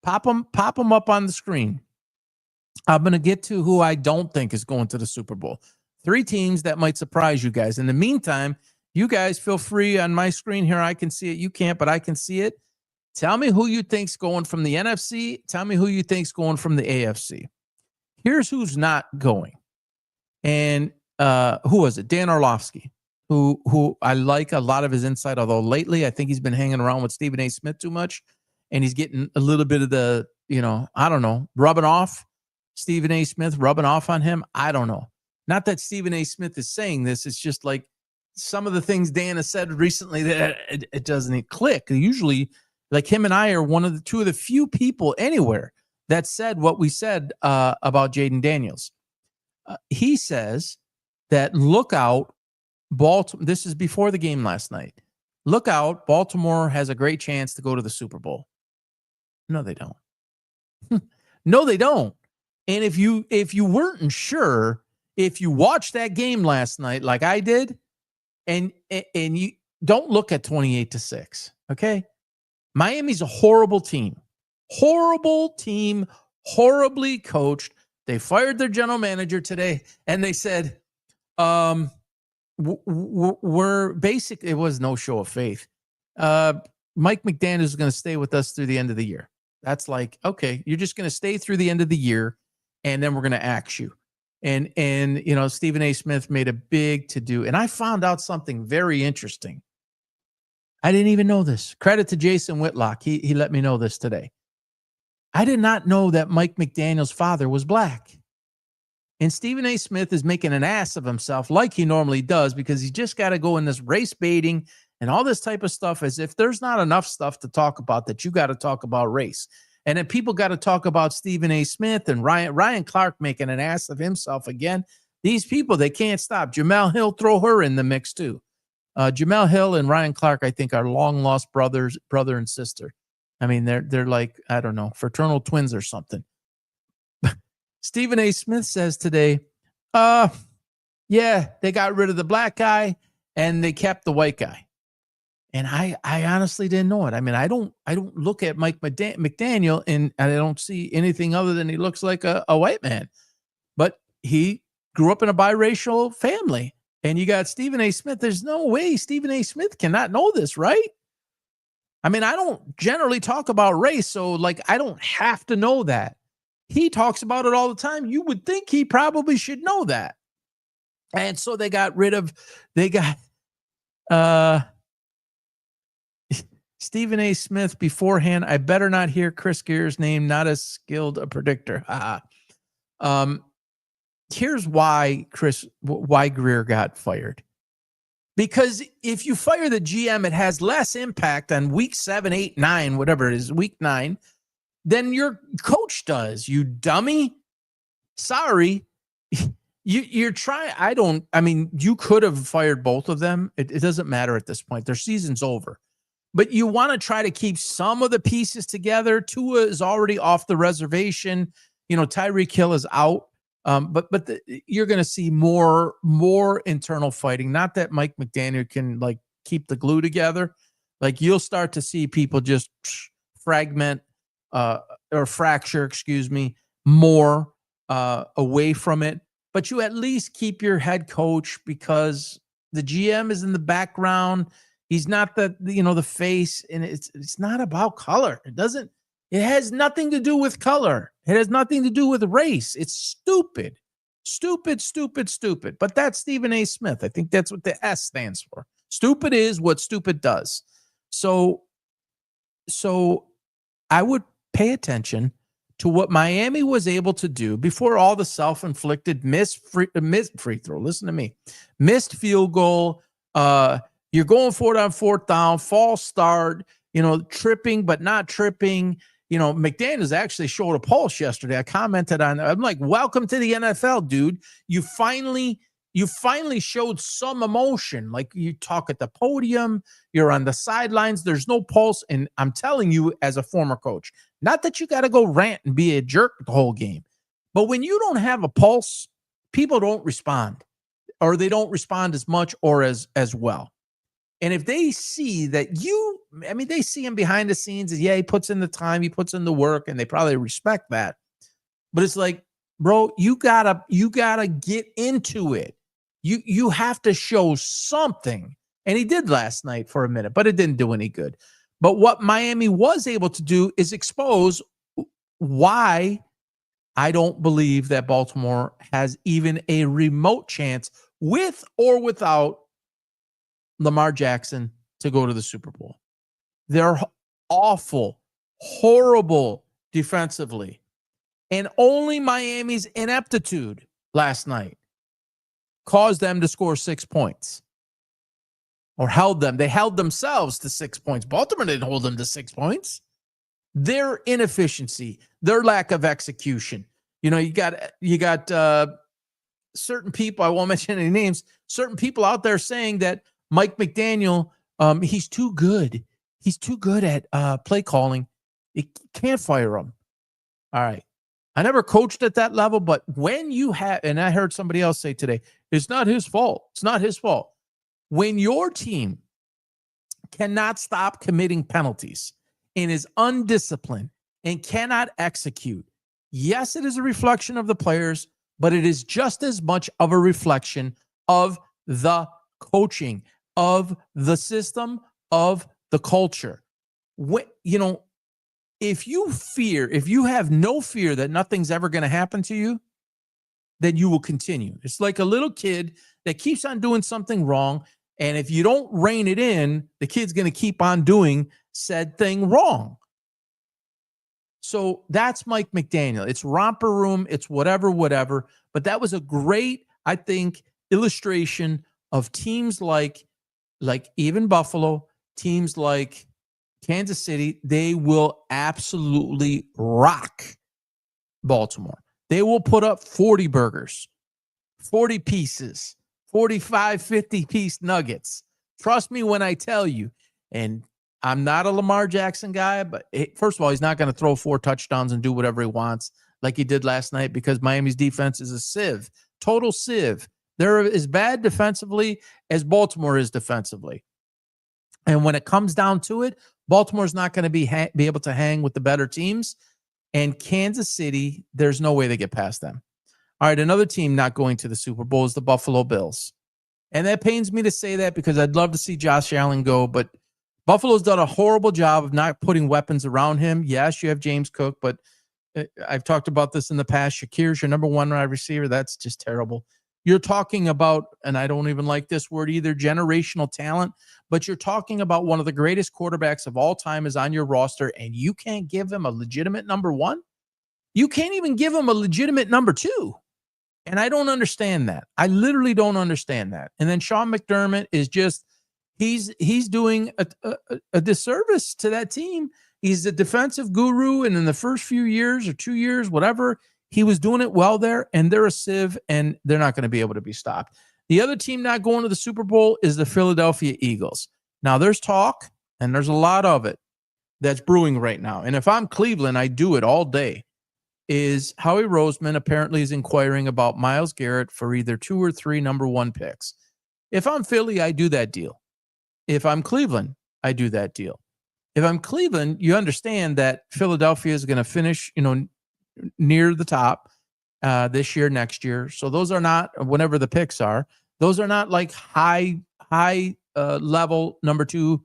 Pop them up on the screen. I'm going to get to who I don't think is going to the Super Bowl. 3 teams that might surprise you guys. In the meantime, you guys feel free on my screen here. I can see it. You can't, but I can see it. Tell me who you think's going from the NFC. Tell me who you think's going from the AFC. Here's who's not going. And who was it? Dan Orlovsky, who I like a lot of his insight, although lately I think he's been hanging around with Stephen A. Smith too much. And he's getting a little bit of the, I don't know, rubbing off. Stephen A. Smith rubbing off on him. I don't know. Not that Stephen A. Smith is saying this. It's just like some of the things Dan has said recently that it doesn't click. Usually, like him and I are two of the few people anywhere that said what we said about Jayden Daniels. He says that look out, Baltimore. This is before the game last night. Look out, Baltimore has a great chance to go to the Super Bowl. No, they don't. No, they don't. And if you weren't sure, if you watched that game last night like I did, and you don't look at 28-6, okay? Miami's a horrible team, horribly coached. They fired their general manager today, and they said, we're basically, it was no show of faith. Mike McDaniels is going to stay with us through the end of the year. That's like, okay, you're just going to stay through the end of the year, and then we're going to axe you. And Stephen A. Smith made a big to-do. And I found out something very interesting. I didn't even know this. Credit to Jason Whitlock. He let me know this today. I did not know that Mike McDaniel's father was black. And Stephen A. Smith is making an ass of himself like he normally does, because he's just got to go in this race baiting and all this type of stuff, as if there's not enough stuff to talk about that you got to talk about race. And then people got to talk about Stephen A. Smith and Ryan Clark making an ass of himself again. These people, they can't stop. Jamel Hill, throw her in the mix too. Jamel Hill and Ryan Clark, I think, are long lost brother and sister. I mean, they're like, I don't know, fraternal twins or something. Stephen A. Smith says today, yeah, they got rid of the black guy and they kept the white guy. And I honestly didn't know it. I mean, I don't look at Mike McDaniel and I don't see anything other than he looks like a white man. But he grew up in a biracial family. And you got Stephen A. Smith. There's no way Stephen A. Smith cannot know this, right? I mean, I don't generally talk about race, so like I don't have to know that. He talks about it all the time. You would think he probably should know that. And so they got Stephen A. Smith beforehand. I better not hear Chris Gear's name, not as skilled a predictor. Here's why Greer got fired. Because if you fire the GM, it has less impact on week 7, 8, 9, whatever it is, week 9, than your coach does, you dummy. Sorry. You're trying. You could have fired both of them. It doesn't matter at this point. Their season's over. But you want to try to keep some of the pieces together. Tua is already off the reservation. Tyreek Hill is out. But you're going to see more internal fighting. Not that Mike McDaniel can like keep the glue together. Like you'll start to see people just fragment or fracture, more away from it. But you at least keep your head coach because the GM is in the background. He's not the face, and it's not about color. It has nothing to do with color. It has nothing to do with race. It's stupid. But that's Stephen A. Smith. I think that's what the S stands for. Stupid is what stupid does. So I would pay attention to what Miami was able to do before all the self-inflicted missed free throw. Listen to me. Missed field goal. You're going for it on 4th down, false start, tripping but not tripping. McDaniels actually showed a pulse yesterday. I commented on it. I'm like, welcome to the NFL, dude. You finally showed some emotion. Like you talk at the podium, you're on the sidelines, there's no pulse. And I'm telling you, as a former coach, not that you got to go rant and be a jerk the whole game, but when you don't have a pulse, people don't respond, or they don't respond as much or as well. And if they see that they see him behind the scenes, he puts in the time, he puts in the work, and they probably respect that. But it's like, bro, you gotta get into it. You have to show something. And he did last night for a minute, but it didn't do any good. But what Miami was able to do is expose why I don't believe that Baltimore has even a remote chance with or without Lamar Jackson to go to the Super Bowl. They're awful, horrible defensively. And only Miami's ineptitude last night caused them to score 6 points. Or held them. They held themselves to 6 points. Baltimore didn't hold them to 6 points. Their inefficiency, their lack of execution. You got certain people, I won't mention any names, certain people out there saying that Mike McDaniel, he's too good. He's too good at play calling. You can't fire him. All right. I never coached at that level, but when you have, and I heard somebody else say today, it's not his fault. It's not his fault. When your team cannot stop committing penalties and is undisciplined and cannot execute, yes, it is a reflection of the players, but it is just as much of a reflection of the coaching, of the system, of the culture. If you have no fear that nothing's ever going to happen to you, then you will continue. It's like a little kid that keeps on doing something wrong. And if you don't rein it in, the kid's going to keep on doing said thing wrong. So that's Mike McDaniel. It's romper room. It's whatever. But that was a great, I think, illustration of teams like even Buffalo, teams like Kansas City, they will absolutely rock Baltimore. They will put up 40 burgers, 40 pieces, 45, 50-piece nuggets. Trust me when I tell you. And I'm not a Lamar Jackson guy, but first of all, he's not going to throw 4 touchdowns and do whatever he wants like he did last night because Miami's defense is a sieve, total sieve. They're as bad defensively as Baltimore is defensively. And when it comes down to it, Baltimore's not going to be able to hang with the better teams. And Kansas City, there's no way they get past them. All right, another team not going to the Super Bowl is the Buffalo Bills. And that pains me to say that because I'd love to see Josh Allen go, but Buffalo's done a horrible job of not putting weapons around him. Yes, you have James Cook, but I've talked about this in the past. Shakir's your number 1 wide receiver. That's just terrible. You're talking about, and I don't even like this word either, generational talent, but you're talking about one of the greatest quarterbacks of all time is on your roster, and you can't give him a legitimate number 1? You can't even give him a legitimate number 2. And I don't understand that. I literally don't understand that. And then Sean McDermott is just, he's doing a disservice to that team. He's a defensive guru, and in the first few years or 2 years, whatever, he was doing it well there, and they're a sieve, and they're not going to be able to be stopped. The other team not going to the Super Bowl is the Philadelphia Eagles. Now, there's talk, and there's a lot of it that's brewing right now. And if I'm Cleveland, I do it all day. Is Howie Roseman apparently is inquiring about Myles Garrett for either 2 or 3 number 1 picks. If I'm Philly, I do that deal. If I'm Cleveland, I do that deal. If I'm Cleveland, you understand that Philadelphia is going to finish, near the top this year, next year. So those are not, whenever the picks are, those are not like high level number 2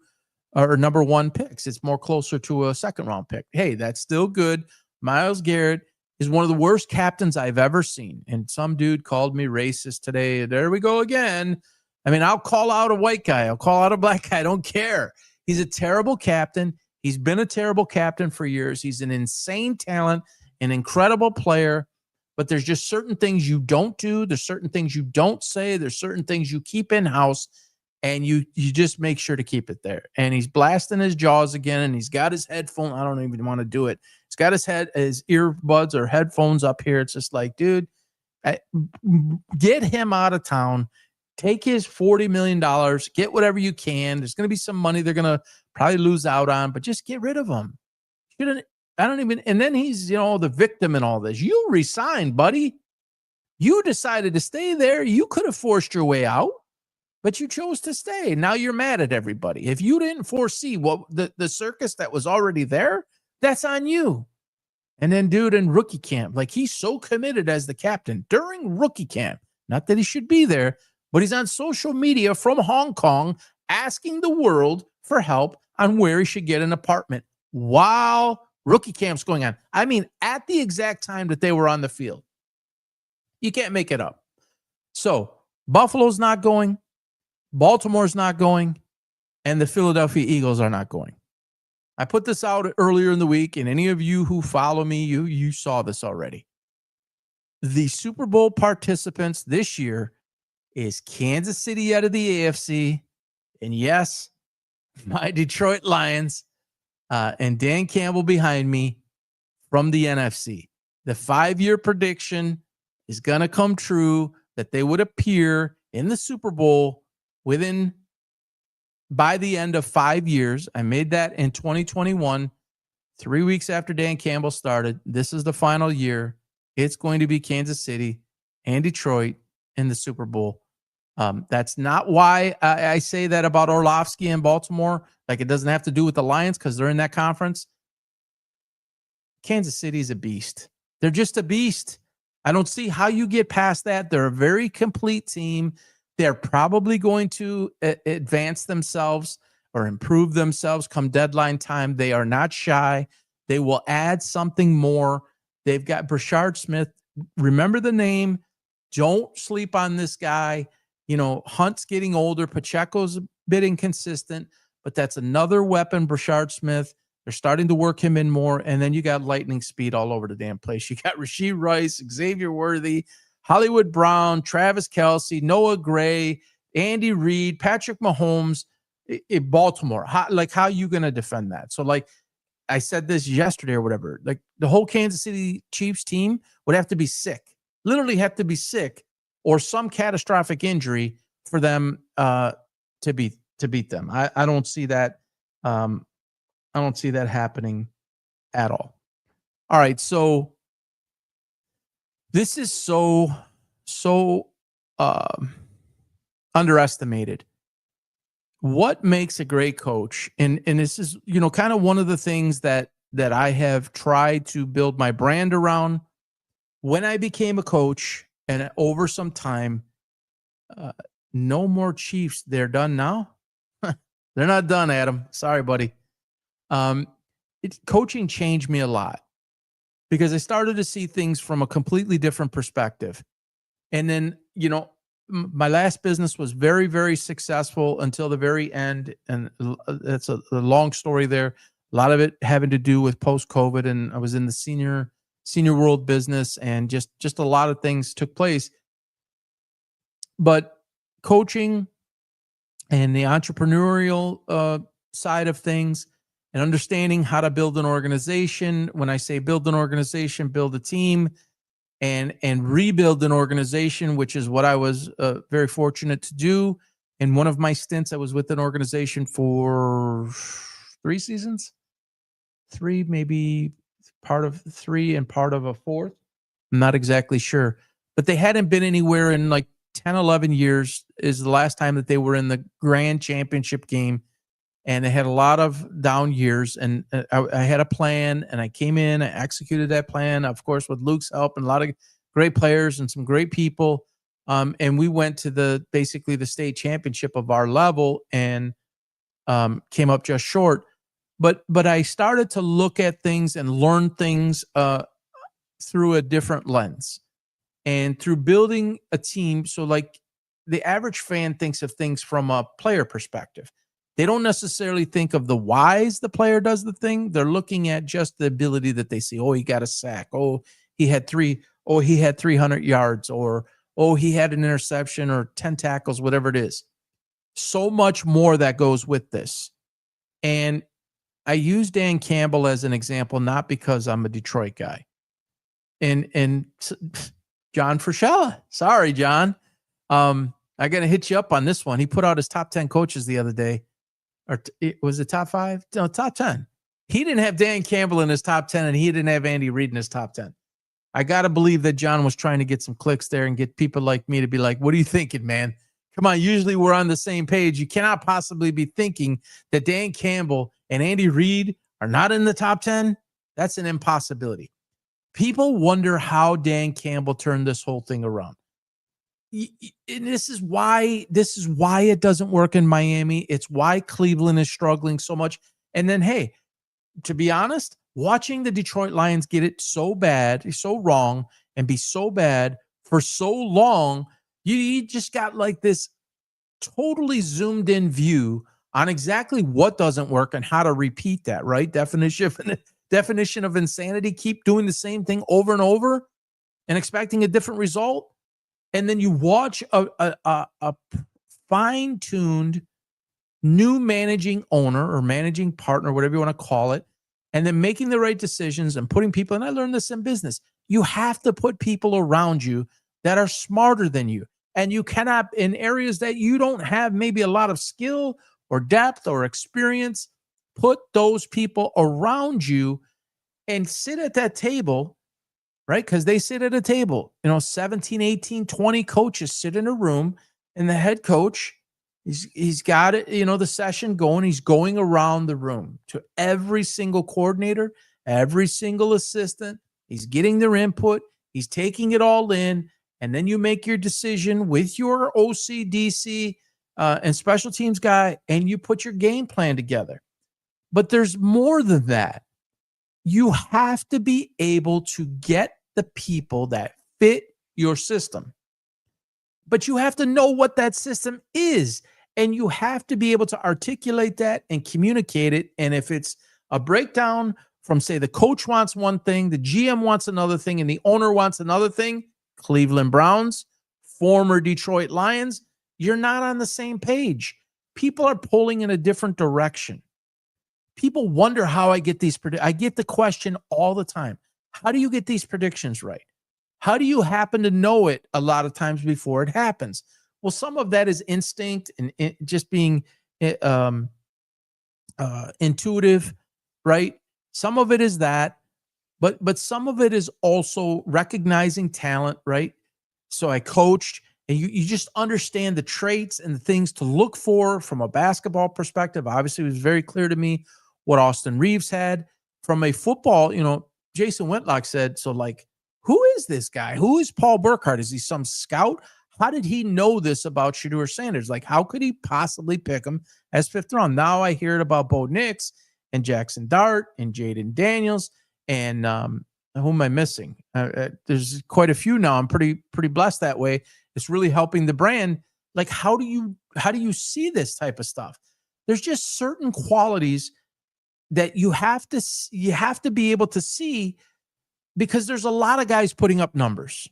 or number 1 picks. It's more closer to a second round pick. Hey, that's still good. Myles Garrett is one of the worst captains I've ever seen. And some dude called me racist today. There we go again. I mean, I'll call out a white guy. I'll call out a black guy. I don't care. He's a terrible captain. He's been a terrible captain for years. He's an insane talent, an incredible player. But there's just certain things you don't do. There's certain things you don't say. There's certain things you keep in-house. And you just make sure to keep it there. And he's blasting his jaws again, and he's got his headphone. I don't even want to do it. He's got his earbuds or headphones up here. It's just like, dude, get him out of town. Take his $40 million. Get whatever you can. There's going to be some money they're going to probably lose out on, but just get rid of him. And then he's, the victim in all this. You resigned, buddy. You decided to stay there. You could have forced your way out. But you chose to stay. Now you're mad at everybody. If you didn't foresee what the circus that was already there, that's on you. And then dude in rookie camp, like he's so committed as the captain during rookie camp. Not that he should be there, but he's on social media from Hong Kong asking the world for help on where he should get an apartment while rookie camp's going on. I mean, at the exact time that they were on the field. You can't make it up. So Buffalo's not going. Baltimore's not going, and the Philadelphia Eagles are not going. I put this out earlier in the week, and any of you who follow me, you saw this already. The Super Bowl participants this year is Kansas City out of the AFC, and yes, my Detroit Lions, and Dan Campbell behind me from the NFC. The 5-year prediction is going to come true that they would appear in the Super Bowl by the end of 5 years. I made that in 2021, 3 weeks after Dan Campbell started. This is the final year. It's going to be Kansas City and Detroit in the Super Bowl. That's not why I say that about Orlovsky and Baltimore. Like it doesn't have to do with the Lions because they're in that conference. Kansas City is a beast. They're just a beast. I don't see how you get past that. They're a very complete team. They're probably going to advance themselves or improve themselves come deadline time. They are not shy. They will add something more. They've got Brashard Smith. Remember the name. Don't sleep on this guy. Hunt's getting older. Pacheco's a bit inconsistent, but that's another weapon, Brashard Smith. They're starting to work him in more. And then you got lightning speed all over the damn place. You got Rashee Rice, Xavier Worthy, Hollywood Brown, Travis Kelce, Noah Gray, Andy Reid, Patrick Mahomes. Baltimore, how are you going to defend that? So like I said this yesterday or whatever, like the whole Kansas City Chiefs team would have to be sick, literally have to be sick or some catastrophic injury for them to beat them. I don't see that. I don't see that happening at all. All right, so this is so underestimated. What makes a great coach? And this is, kind of one of the things that I have tried to build my brand around. When I became a coach and over some time, no more Chiefs. They're done now. They're not done, Adam. Sorry, buddy. Coaching changed me a lot because I started to see things from a completely different perspective. And then, my last business was very, very successful until the very end. And that's a long story there. A lot of it having to do with post-COVID. And I was in the senior world business and just a lot of things took place. But coaching and the entrepreneurial side of things and understanding how to build an organization. When I say build an organization, build a team, and rebuild an organization, which is what I was very fortunate to do. In one of my stints, I was with an organization for 3 seasons, 3, maybe part of 3 and part of a 4th. I'm not exactly sure, but they hadn't been anywhere in like 10, 11 years is the last time that they were in the grand championship game. And they had a lot of down years, and I had a plan, and I came in, I executed that plan, of course, with Luke's help and a lot of great players and some great people. And we went to basically the state championship of our level and came up just short. But I started to look at things and learn things through a different lens and through building a team. So like the average fan thinks of things from a player perspective. They don't necessarily think of the whys the player does the thing. They're looking at just the ability that they see. Oh, he got a sack. Oh, he had 300 yards, or oh, he had an interception or 10 tackles, whatever it is. So much more that goes with this. And I use Dan Campbell as an example, not because I'm a Detroit guy. And John Frusciella. Sorry, John. I got to hit you up on this one. He put out his top 10 coaches the other day. Or was it top 5? No, top 10. He didn't have Dan Campbell in his top 10, and he didn't have Andy Reid in his top 10. I got to believe that John was trying to get some clicks there and get people like me to be like, what are you thinking, man? Come on, usually we're on the same page. You cannot possibly be thinking that Dan Campbell and Andy Reid are not in the top 10. That's an impossibility. People wonder how Dan Campbell turned this whole thing around. And this is why it doesn't work in Miami. It's why Cleveland is struggling so much. And then, hey, to be honest, watching the Detroit Lions get it so bad, so wrong, and be so bad for so long, you just got like this totally zoomed in view on exactly what doesn't work and how to repeat that, right? Definition of insanity. Keep doing the same thing over and over and expecting a different result. And then you watch a fine-tuned new managing owner or managing partner, whatever you want to call it, and then making the right decisions and putting people, and I learned this in business, you have to put people around you that are smarter than you. And you cannot, in areas that you don't have maybe a lot of skill or depth or experience, put those people around you and sit at that table, right? Because they sit at a table, 17, 18, 20 coaches sit in a room, and the head coach, he's got it, the session going. He's going around the room to every single coordinator, every single assistant. He's getting their input. He's taking it all in. And then you make your decision with your OCDC and special teams guy, and you put your game plan together. But there's more than that. You have to be able to get the people that fit your system. But you have to know what that system is. And you have to be able to articulate that and communicate it. And if it's a breakdown from, say, the coach wants one thing, the GM wants another thing, and the owner wants another thing, Cleveland Browns, former Detroit Lions, you're not on the same page. people are pulling in a different direction. People wonder how I get these. I get the question all the time. How do you get these predictions right? How do you happen to know it a lot of times before it happens? Well, some of that is instinct and just being intuitive, right? Some of it is that, but some of it is also recognizing talent, right? So I coached, and you just understand the traits and the things to look for from a basketball perspective. Obviously, it was very clear to me what Austin Reaves had. From a football, Jason Whitlock said, so like, who is this guy? Who is Paul Burkhardt? Is he some scout? How did he know this about Shedeur Sanders? Like, how could he possibly pick him as 5th round? Now I hear it about Bo Nix and Jaxson Dart and Jayden Daniels and who am I missing? There's quite a few now. I'm pretty blessed that way. It's really helping the brand. Like, how do you see this type of stuff? There's just certain qualities that you have to be able to see, because there's a lot of guys putting up numbers,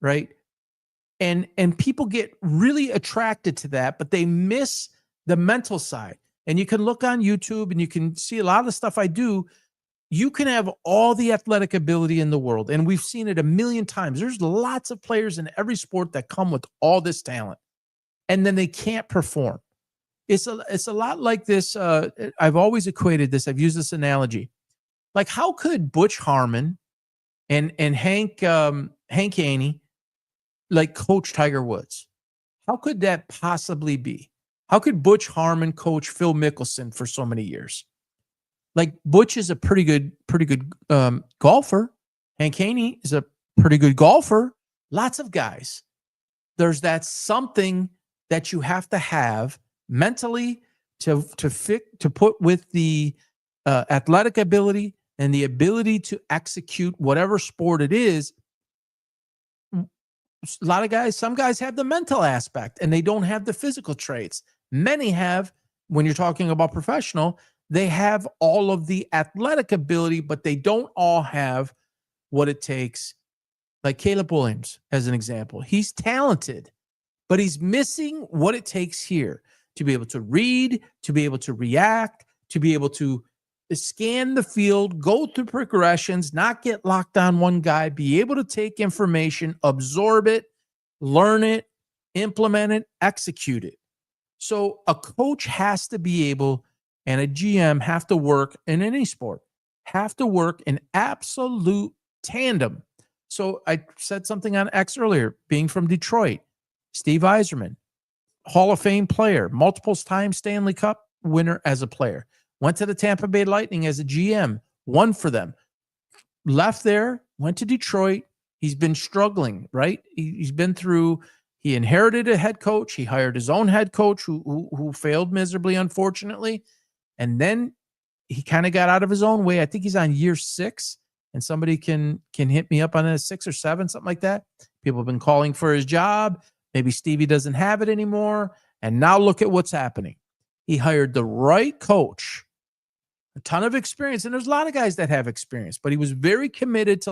right? And people get really attracted to that, but they miss the mental side. And you can look on YouTube and you can see a lot of the stuff I do. You can have all the athletic ability in the world, and we've seen it a million times. There's lots of players in every sport that come with all this talent, and then they can't perform. It's a lot like this. I've always equated this. I've used this analogy. Like, how could Butch Harmon and Hank Haney like coach Tiger Woods? How could that possibly be? How could Butch Harmon coach Phil Mickelson for so many years? Like, Butch is a pretty good golfer. Hank Haney is a pretty good golfer. Lots of guys. There's that something that you have to have mentally to put with the athletic ability and the ability to execute whatever sport it is. A lot of guys, some guys have the mental aspect and they don't have the physical traits. Many have, when you're talking about professional, they have all of the athletic ability, but they don't all have what it takes. Like Caleb Williams, as an example. He's talented, but he's missing what it takes here to be able to read, to be able to react, to be able to scan the field, go through progressions, not get locked on one guy, be able to take information, absorb it, learn it, implement it, execute it. So a coach has to be able, and a GM have to work in any sport, have to work in absolute tandem. So I said something on X earlier, being from Detroit, Steve Yzerman, Hall of Fame player, multiple time Stanley Cup winner as a player, went to the Tampa Bay Lightning as a GM, won for them, left there, went to Detroit. He's been struggling, right? He's been through, he inherited a head coach. He hired his own head coach who failed miserably, unfortunately. And then he kind of got out of his own way. I think he's on year 6, and somebody can hit me up on a 6 or 7, something like that. People have been calling for his job. Maybe Stevie doesn't have it anymore. And now look at what's happening. He hired the right coach, a ton of experience. And there's a lot of guys that have experience, but he was very committed to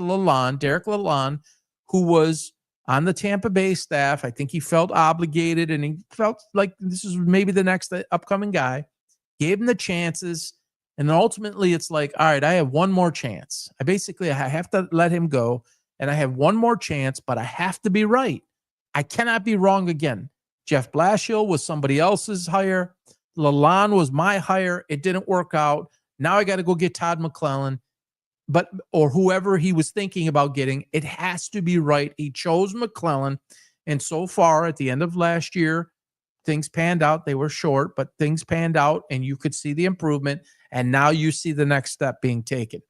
Derek Lalonde, who was on the Tampa Bay staff. I think he felt obligated, and he felt like this is maybe the next upcoming guy. Gave him the chances. And then ultimately it's like, all right, I have one more chance. I have to let him go, and I have one more chance, but I have to be right. I cannot be wrong again. Jeff Blashill was somebody else's hire. Lalonde was my hire. It didn't work out. Now I got to go get Todd McClellan, or whoever he was thinking about getting. It has to be right. He chose McClellan. And so far at the end of last year, things panned out. They were short, but things panned out, and you could see the improvement. And now you see the next step being taken.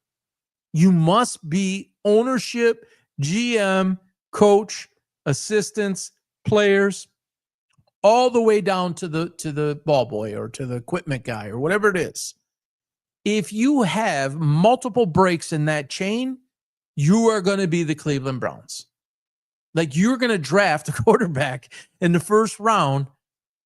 You must be ownership, GM, coach, assistants, players, all the way down to the ball boy or to the equipment guy or whatever it is. If you have multiple breaks in that chain, you are going to be the Cleveland Browns. Like, you're going to draft a quarterback in the first round,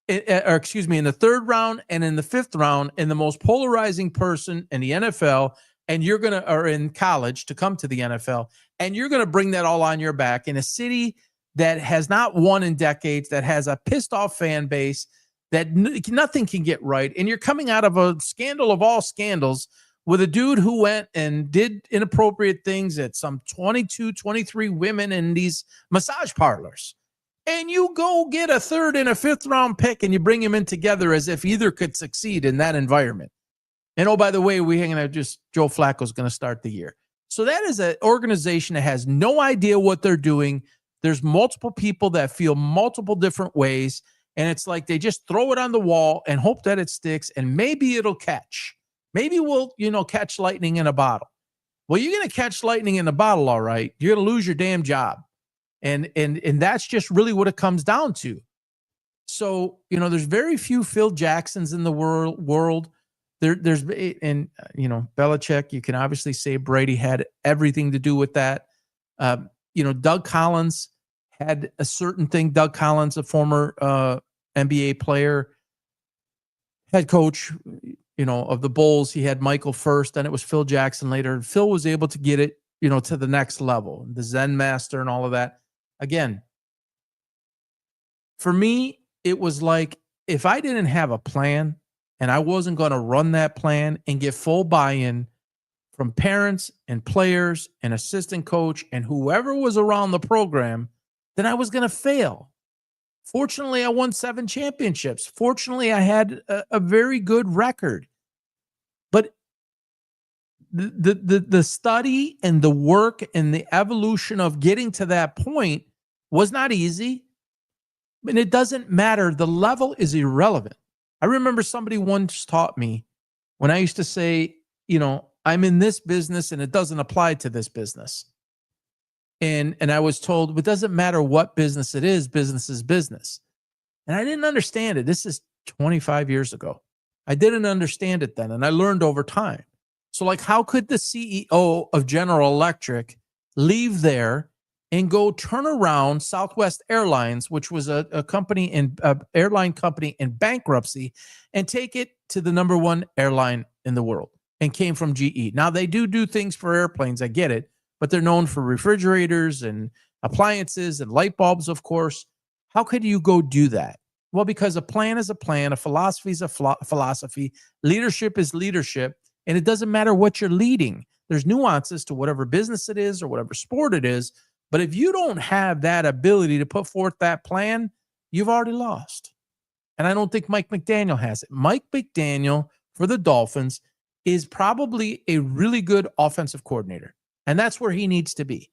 in the third round and in the 5th round, and the most polarizing person in the NFL, and or in college to come to the NFL, and you're going to bring that all on your back in a city that has not won in decades, that has a pissed off fan base, that nothing can get right. And you're coming out of a scandal of all scandals with a dude who went and did inappropriate things at some 22, 23 women in these massage parlors. And you go get a third and a fifth round pick and you bring him in together as if either could succeed in that environment. And oh, by the way, we're hanging out just Joe Flacco's going to start the year. So that is an organization that has no idea what they're doing. There's multiple people that feel multiple different ways. And it's like they just throw it on the wall and hope that it sticks and maybe it'll catch. Maybe we'll, catch lightning in a bottle. Well, you're going to catch lightning in a bottle, all right. You're going to lose your damn job. And that's just really what it comes down to. So, there's very few Phil Jacksons in the world. There's Belichick, you can obviously say Brady had everything to do with that. Doug Collins had a certain thing. Doug Collins, a former NBA player, head coach, of the Bulls. He had Michael first, then it was Phil Jackson later. Phil was able to get it, to the next level, the Zen master and all of that. Again, for me, it was like if I didn't have a plan and I wasn't going to run that plan and get full buy-in from parents and players and assistant coach and whoever was around the program, then I was going to fail. Fortunately, I won 7 championships. Fortunately, I had a very good record. But the study and the work and the evolution of getting to that point was not easy. And it doesn't matter. The level is irrelevant. I remember somebody once taught me when I used to say, I'm in this business and it doesn't apply to this business. And I was told, it doesn't matter what business it is, business is business. And I didn't understand it. This is 25 years ago. I didn't understand it then. And I learned over time. So like, how could the CEO of General Electric leave there and go turn around Southwest Airlines, which was a airline company in bankruptcy, and take it to the number 1 airline in the world and came from GE? Now they do things for airplanes. I get it. But they're known for refrigerators and appliances and light bulbs, of course. How could you go do that? Well, because a plan is a plan, a philosophy is a philosophy, leadership is leadership, and it doesn't matter what you're leading. There's nuances to whatever business it is or whatever sport it is, but if you don't have that ability to put forth that plan, you've already lost. And I don't think Mike McDaniel has it. Mike McDaniel for the Dolphins is probably a really good offensive coordinator. And that's where he needs to be.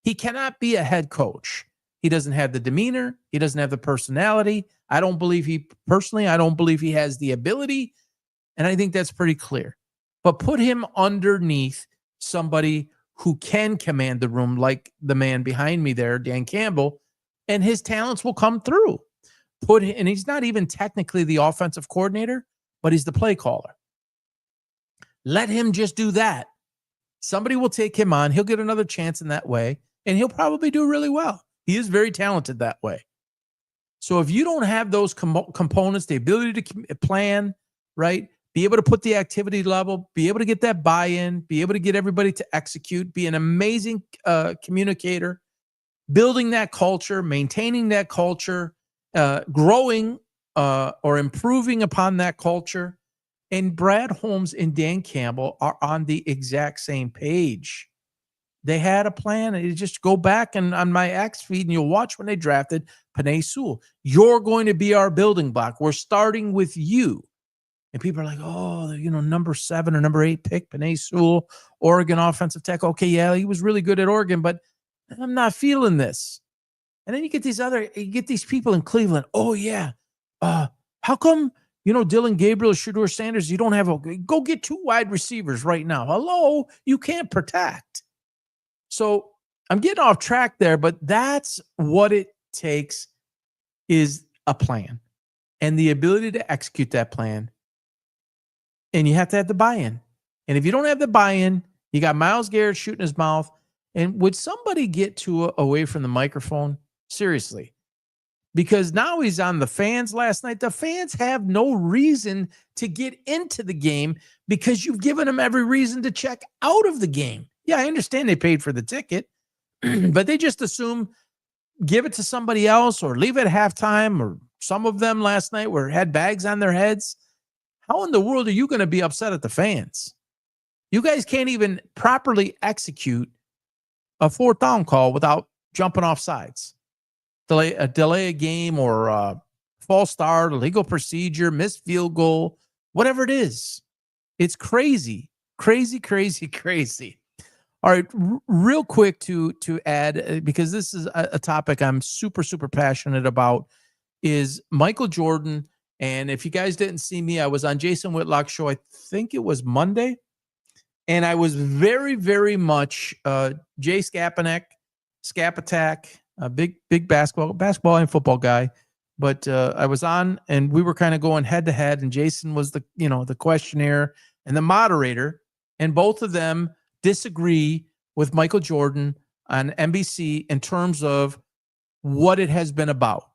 He cannot be a head coach. He doesn't have the demeanor. He doesn't have the personality. I don't believe he has the ability. And I think that's pretty clear. But put him underneath somebody who can command the room, like the man behind me there, Dan Campbell, and his talents will come through. And he's not even technically the offensive coordinator, but he's the play caller. Let him just do that. Somebody will take him on. He'll get another chance in that way, and he'll probably do really well. He is very talented that way. So if you don't have those components, the ability to plan, right, be able to put the activity level, be able to get that buy-in, be able to get everybody to execute, be an amazing communicator, building that culture, maintaining that culture, growing or improving upon that culture, and Brad Holmes and Dan Campbell are on the exact same page. They had a plan. And you just go back and on my X feed and you'll watch when they drafted Penei Sewell. You're going to be our building block. We're starting with you. And people are like, oh, number 7 or number 8 pick, Penei Sewell, Oregon offensive tackle. Okay, yeah, he was really good at Oregon, but I'm not feeling this. And then you get these people in Cleveland. Oh, yeah. How come, Dylan Gabriel, Shedeur Sanders, you don't have go get 2 wide receivers right now. Hello, you can't protect. So I'm getting off track there, but that's what it takes is a plan and the ability to execute that plan. And you have to have the buy-in. And if you don't have the buy-in, you got Myles Garrett shooting his mouth. And would somebody get away from the microphone? Seriously. Because now he's on the fans last night. The fans have no reason to get into the game because you've given them every reason to check out of the game. Yeah, I understand they paid for the ticket, but they just assume give it to somebody else or leave it at halftime or some of them last night had bags on their heads. How in the world are you going to be upset at the fans? You guys can't even properly execute a fourth down call without jumping off sides. Delay a game or false start, illegal procedure, missed field goal, whatever it is. It's crazy, crazy, crazy, crazy. All right, real quick to add, because this is a topic I'm super, super passionate about, is Michael Jordan. And if you guys didn't see me, I was on Jason Whitlock's show, I think it was Monday. And I was very, very much Jay Skapanek, Scap Attack, a big basketball and football guy. But I was on, and we were kind of going head to head, and Jason was the questionnaire and the moderator, and both of them disagree with Michael Jordan on NBC in terms of what it has been about.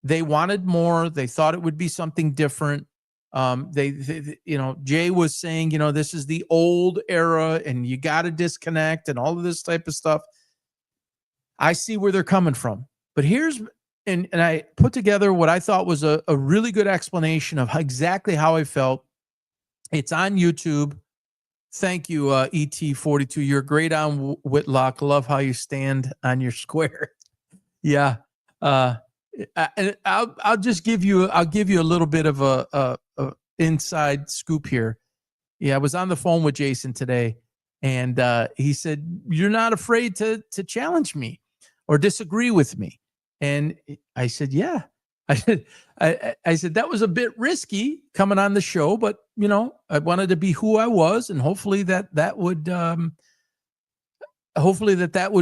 They wanted more. They thought it would be something different. Jay was saying, this is the old era and you got to disconnect and all of this type of stuff. I see where they're coming from, but and I put together what I thought was a really good explanation of exactly how I felt. It's on YouTube. Thank you, ET42. You're great on Whitlock. Love how you stand on your square. Yeah. And I'll give you a little bit of a inside scoop here. Yeah, I was on the phone with Jason today, and he said, "You're not afraid to challenge me or disagree with me." And I said, "Yeah." I said that was a bit risky coming on the show, but I wanted to be who I was, and hopefully that would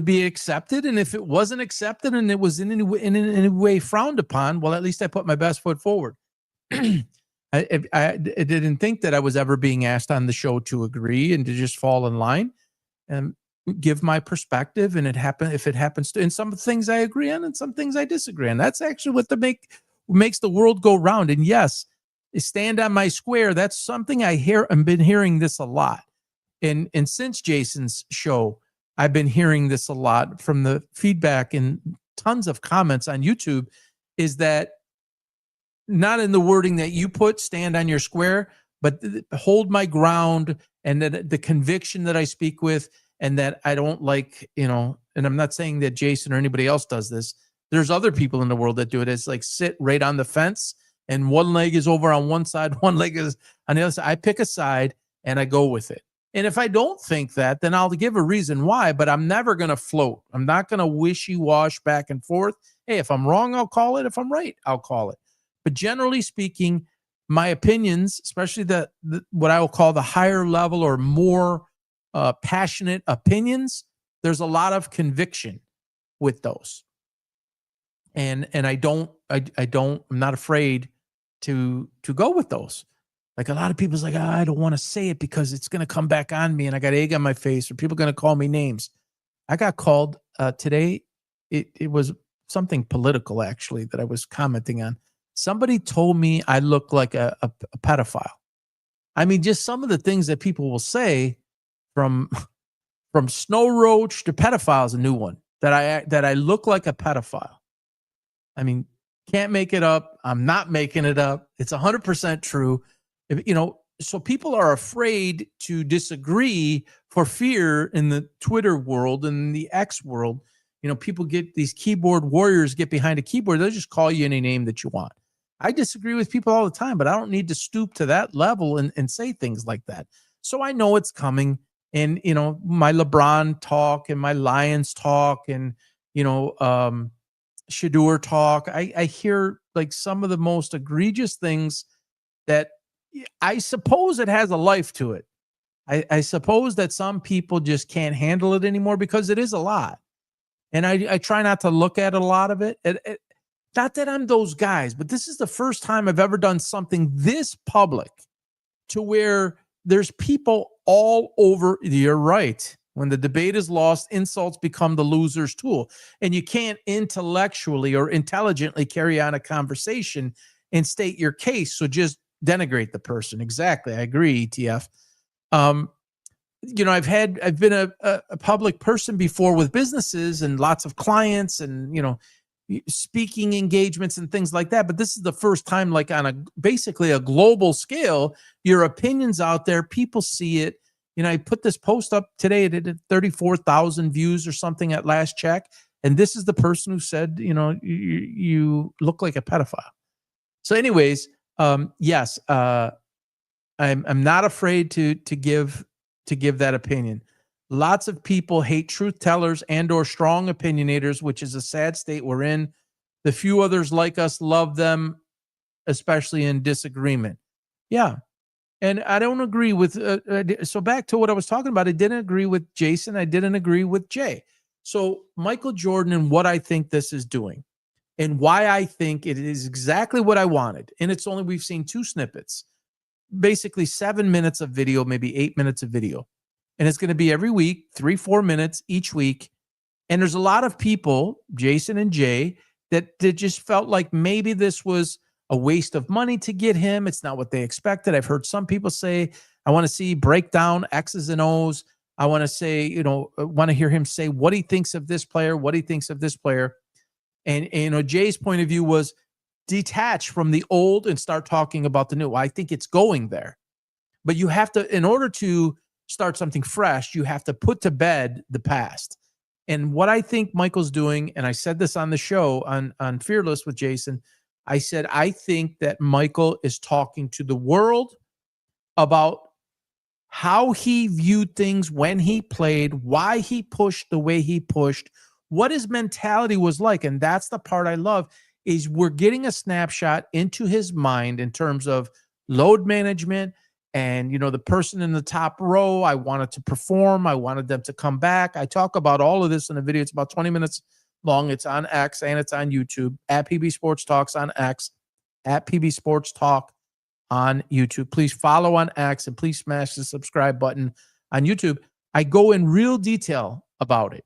be accepted. And if it wasn't accepted and it was in any way frowned upon, well, at least I put my best foot forward. I didn't think that I was ever being asked on the show to agree and to just fall in line and give my perspective. And if it happens to, and some things I agree on and some things I disagree on. That's actually what makes the world go round. And yes, stand on my square. That's something I hear. I've been hearing this a lot. And since Jason's show, I've been hearing this a lot from the feedback and tons of comments on YouTube, is that not in the wording that you put, stand on your square, but hold my ground, and that the conviction that I speak with, and that I don't like, and I'm not saying that Jason or anybody else does this. There's other people in the world that do it. It's like sit right on the fence and one leg is over on one side, one leg is on the other side. I pick a side and I go with it. And if I don't think that, then I'll give a reason why, but I'm never going to float. I'm not going to wishy-wash back and forth. Hey, if I'm wrong, I'll call it. If I'm right, I'll call it. But generally speaking, my opinions, especially the what I will call the higher level or more passionate opinions, there's a lot of conviction with those. And I'm not afraid to go with those. Like a lot of people's like, I don't want to say it because it's going to come back on me and I got egg on my face or people are going to call me names. I got called today. It was something political, actually, that I was commenting on. Somebody told me I look like a pedophile. I mean, just some of the things that people will say, from Snow Roach to pedophile is a new one, that I look like a pedophile. I mean, can't make it up. I'm not making it up. It's 100% true. So people are afraid to disagree for fear in the Twitter world and the X world. People get these keyboard warriors, get behind a keyboard. They'll just call you any name that you want. I disagree with people all the time, but I don't need to stoop to that level and say things like that. So I know it's coming. And, my LeBron talk and my Lions talk and, Shedeur talk, I hear like some of the most egregious things that I suppose it has a life to it. I suppose that some people just can't handle it anymore because it is a lot. And I try not to look at a lot of it. Not that I'm those guys, but this is the first time I've ever done something this public to where there's people all over. You're right. When the debate is lost, insults become the loser's tool. And you can't intellectually or intelligently carry on a conversation and state your case. So just denigrate the person. Exactly. I agree, ETF. I've been a public person before with businesses and lots of clients, and speaking engagements and things like that. But this is the first time, like on basically a global scale, your opinions out there, people see it. I put this post up today. It did 34,000 views or something at last check. And this is the person who said, you look like a pedophile. So anyways, yes, I'm not afraid to give that opinion. Lots of people hate truth tellers and or strong opinionators, which is a sad state we're in. The few others like us love them, especially in disagreement. Yeah. And I don't agree with, so back to what I was talking about, I didn't agree with Jason. I didn't agree with Jay. So Michael Jordan and what I think this is doing and why I think it is exactly what I wanted. And it's only, we've seen 2 snippets, basically 7 minutes of video, maybe 8 minutes of video. And it's going to be every week, 3-4 minutes each week. And there's a lot of people, Jason and Jay, that just felt like maybe this was a waste of money to get him. It's not what they expected. I've heard some people say, I want to see breakdown X's and O's. I want to say, want to hear him say what he thinks of this player, what he thinks of this player. And Jay's point of view was detach from the old and start talking about the new. I think it's going there. But you have to, in order to start something fresh, you have to put to bed the past. And what I think Michael's doing, and I said this on the show on Fearless with Jason, I said, I think that Michael is talking to the world about how he viewed things when he played, why he pushed the way he pushed, what his mentality was like. And that's the part I love, is we're getting a snapshot into his mind in terms of load management. And, the person in the top row, I wanted to perform. I wanted them to come back. I talk about all of this in a video. It's about 20 minutes long. It's on X and it's on YouTube at PB Sports Talks on X, at PB Sports Talk on YouTube. Please follow on X and please smash the subscribe button on YouTube. I go in real detail about it.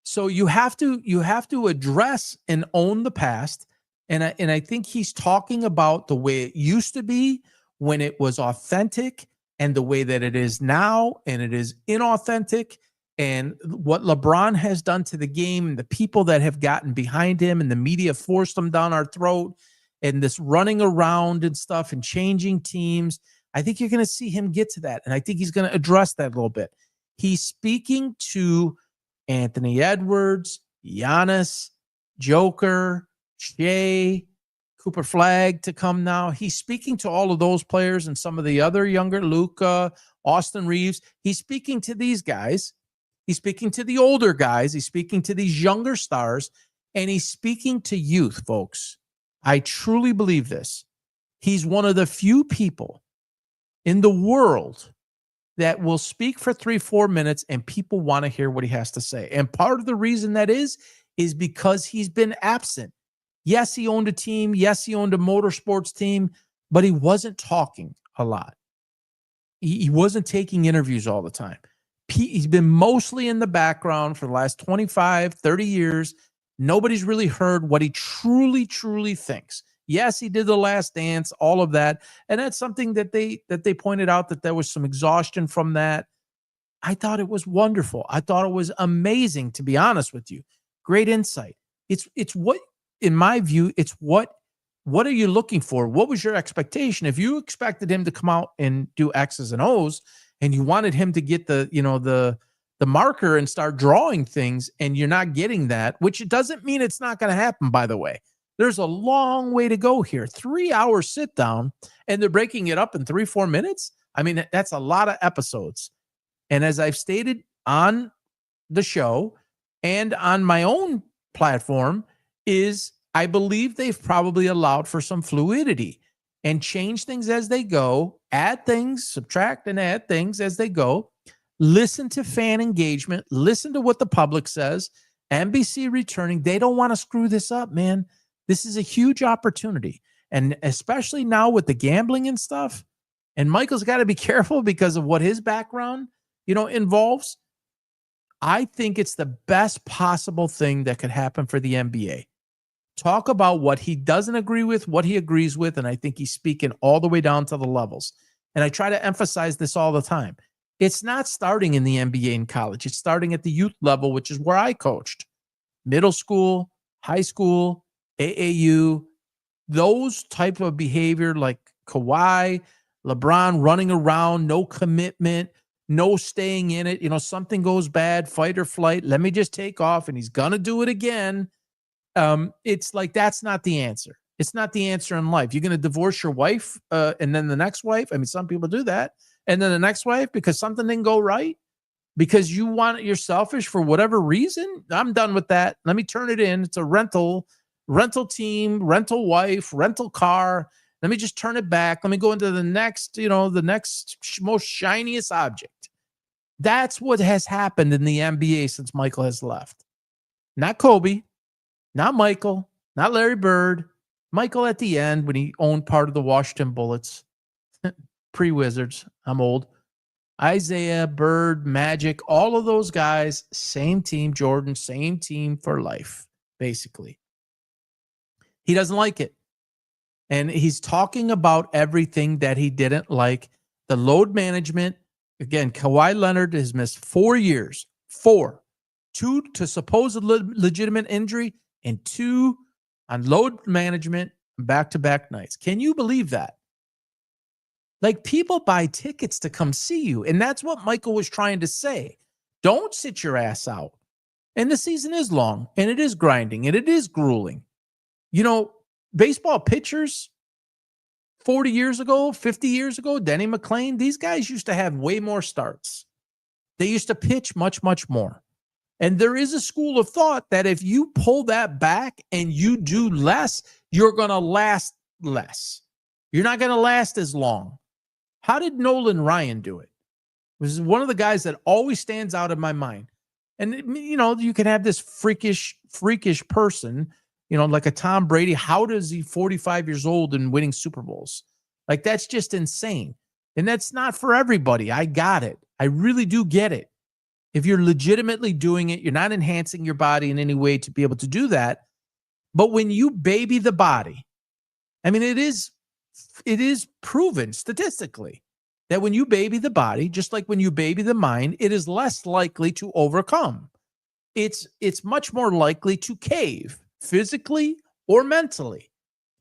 So you have to address and own the past. And I think he's talking about the way it used to be when it was authentic and the way that it is now, and it is inauthentic, and what LeBron has done to the game and the people that have gotten behind him and the media forced them down our throat and this running around and stuff and changing teams. I think you're going to see him get to that. And I think he's going to address that a little bit. He's speaking to Anthony Edwards, Giannis, Joker, Shea, Cooper Flag to come now. He's speaking to all of those players and some of the other younger, Luka, Austin Reaves. He's speaking to these guys. He's speaking to the older guys. He's speaking to these younger stars. And he's speaking to youth, folks. I truly believe this. He's one of the few people in the world that will speak for 3-4 minutes and people want to hear what he has to say. And part of the reason that is because he's been absent. Yes, he owned a team. Yes, he owned a motorsports team, but he wasn't talking a lot. He wasn't taking interviews all the time. He's been mostly in the background for the last 25, 30 years. Nobody's really heard what he truly, truly thinks. Yes, he did The Last Dance, all of that. And that's something that they pointed out, that there was some exhaustion from that. I thought it was wonderful. I thought it was amazing, to be honest with you. Great insight. It's what, in my view, it's what are you looking for? What was your expectation? If you expected him to come out and do X's and O's and you wanted him to get the marker and start drawing things, and you're not getting that, which it doesn't mean it's not going to happen, by the way. There's a long way to go here. 3 hours sit down, and they're breaking it up in 3-4 minutes. I mean, that's a lot of episodes. And as I've stated on the show and on my own platform, is I believe they've probably allowed for some fluidity and change things as they go, add things, subtract and add things as they go. Listen to fan engagement. Listen to what the public says. NBC returning. They don't want to screw this up, man. This is a huge opportunity. And especially now with the gambling and stuff. And Michael's got to be careful because of what his background, involves. I think it's the best possible thing that could happen for the NBA. Talk about what he doesn't agree with, what he agrees with. And I think he's speaking all the way down to the levels. And I try to emphasize this all the time. It's not starting in the NBA in college. It's starting at the youth level, which is where I coached. middle school, high school, AAU, those type of behavior like Kawhi, LeBron running around, no commitment, no staying in it. Something goes bad, fight or flight. Let me just take off, and he's going to do it again. It's like that's not the answer. It's not the answer in life. You're going to divorce your wife and then the next wife. I mean, some people do that. And then the next wife because something didn't go right, because you're selfish for whatever reason. I'm done with that. Let me turn it in. It's a rental team, rental wife, rental car. Let me just turn it back. Let me go into the next most shiniest object. That's what has happened in the NBA since Michael has left. Not Kobe, not Michael, not Larry Bird. Michael at the end when he owned part of the Washington Bullets, pre-Wizards. I'm old. Isaiah, Bird, Magic, all of those guys, same team. Jordan, same team for life, basically. He doesn't like it. And he's talking about everything that he didn't like. The load management. Again, Kawhi Leonard has missed 4 years. 4. 2 to supposed legitimate injury and 2 on load management back-to-back nights. Can you believe that? Like, people buy tickets to come see you. And that's what Michael was trying to say. Don't sit your ass out. And the season is long, and it is grinding, and it is grueling. Baseball pitchers 40 years ago, 50 years ago, Denny McClain, these guys used to have way more starts. They used to pitch much, much more. And there is a school of thought that if you pull that back and you do less, you're going to last less. You're not going to last as long. How did Nolan Ryan do it? This is one of the guys that always stands out in my mind. And, you can have this freakish person, like a Tom Brady. How does he 45 years old and winning Super Bowls? Like, that's just insane. And that's not for everybody. I got it. I really do get it. If you're legitimately doing it, you're not enhancing your body in any way to be able to do that. But when you baby the body, I mean, it is proven statistically that when you baby the body, just like when you baby the mind, it is less likely to overcome. It's much more likely to cave physically or mentally.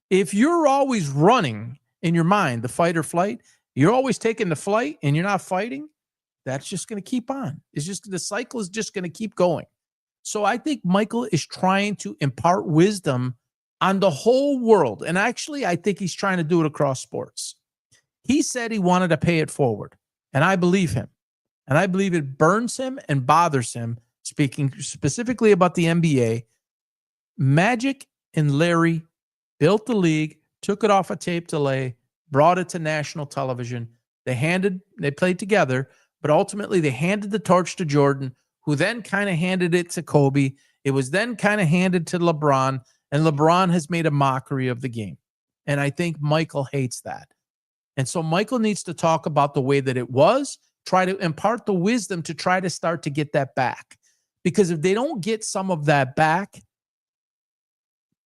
If you're always running in your mind, the fight or flight, you're always taking the flight and you're not fighting, that's just going to keep on. The cycle is just going to keep going. So I think Michael is trying to impart wisdom on the whole world. And actually, I think he's trying to do it across sports. He said he wanted to pay it forward. And I believe him. And I believe it burns him and bothers him, speaking specifically about the NBA. Magic and Larry built the league, took it off a tape delay, brought it to national television. They played together, but ultimately they handed the torch to Jordan, who then kind of handed it to Kobe. It was then kind of handed to LeBron, and LeBron has made a mockery of the game. And I think Michael hates that. And so Michael needs to talk about the way that it was, try to impart the wisdom to try to start to get that back. Because if they don't get some of that back,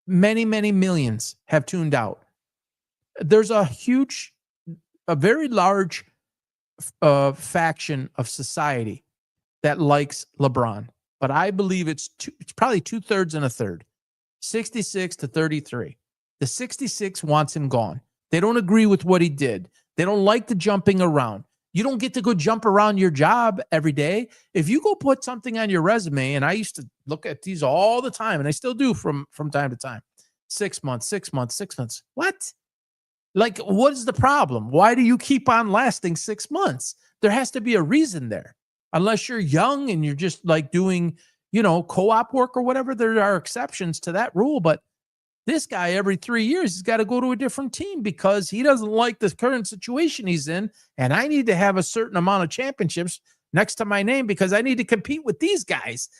many, many millions have tuned out. There's a very large faction of society that likes LeBron, but I believe it's probably 2/3 and a third, 66 to 33. The 66 wants him gone. They don't agree with what he did. They don't like the jumping around. You don't get to go jump around your job every day. If you go put something on your resume, and I used to look at these all the time, and I still do from time to time, 6 months, 6 months, 6 months. What? Like, what is the problem? Why do you keep on lasting 6 months? There has to be a reason there. Unless you're young and you're just like doing, co-op work or whatever, there are exceptions to that rule. But this guy, every 3 years, he's got to go to a different team because he doesn't like the current situation he's in. And I need to have a certain amount of championships next to my name because I need to compete with these guys.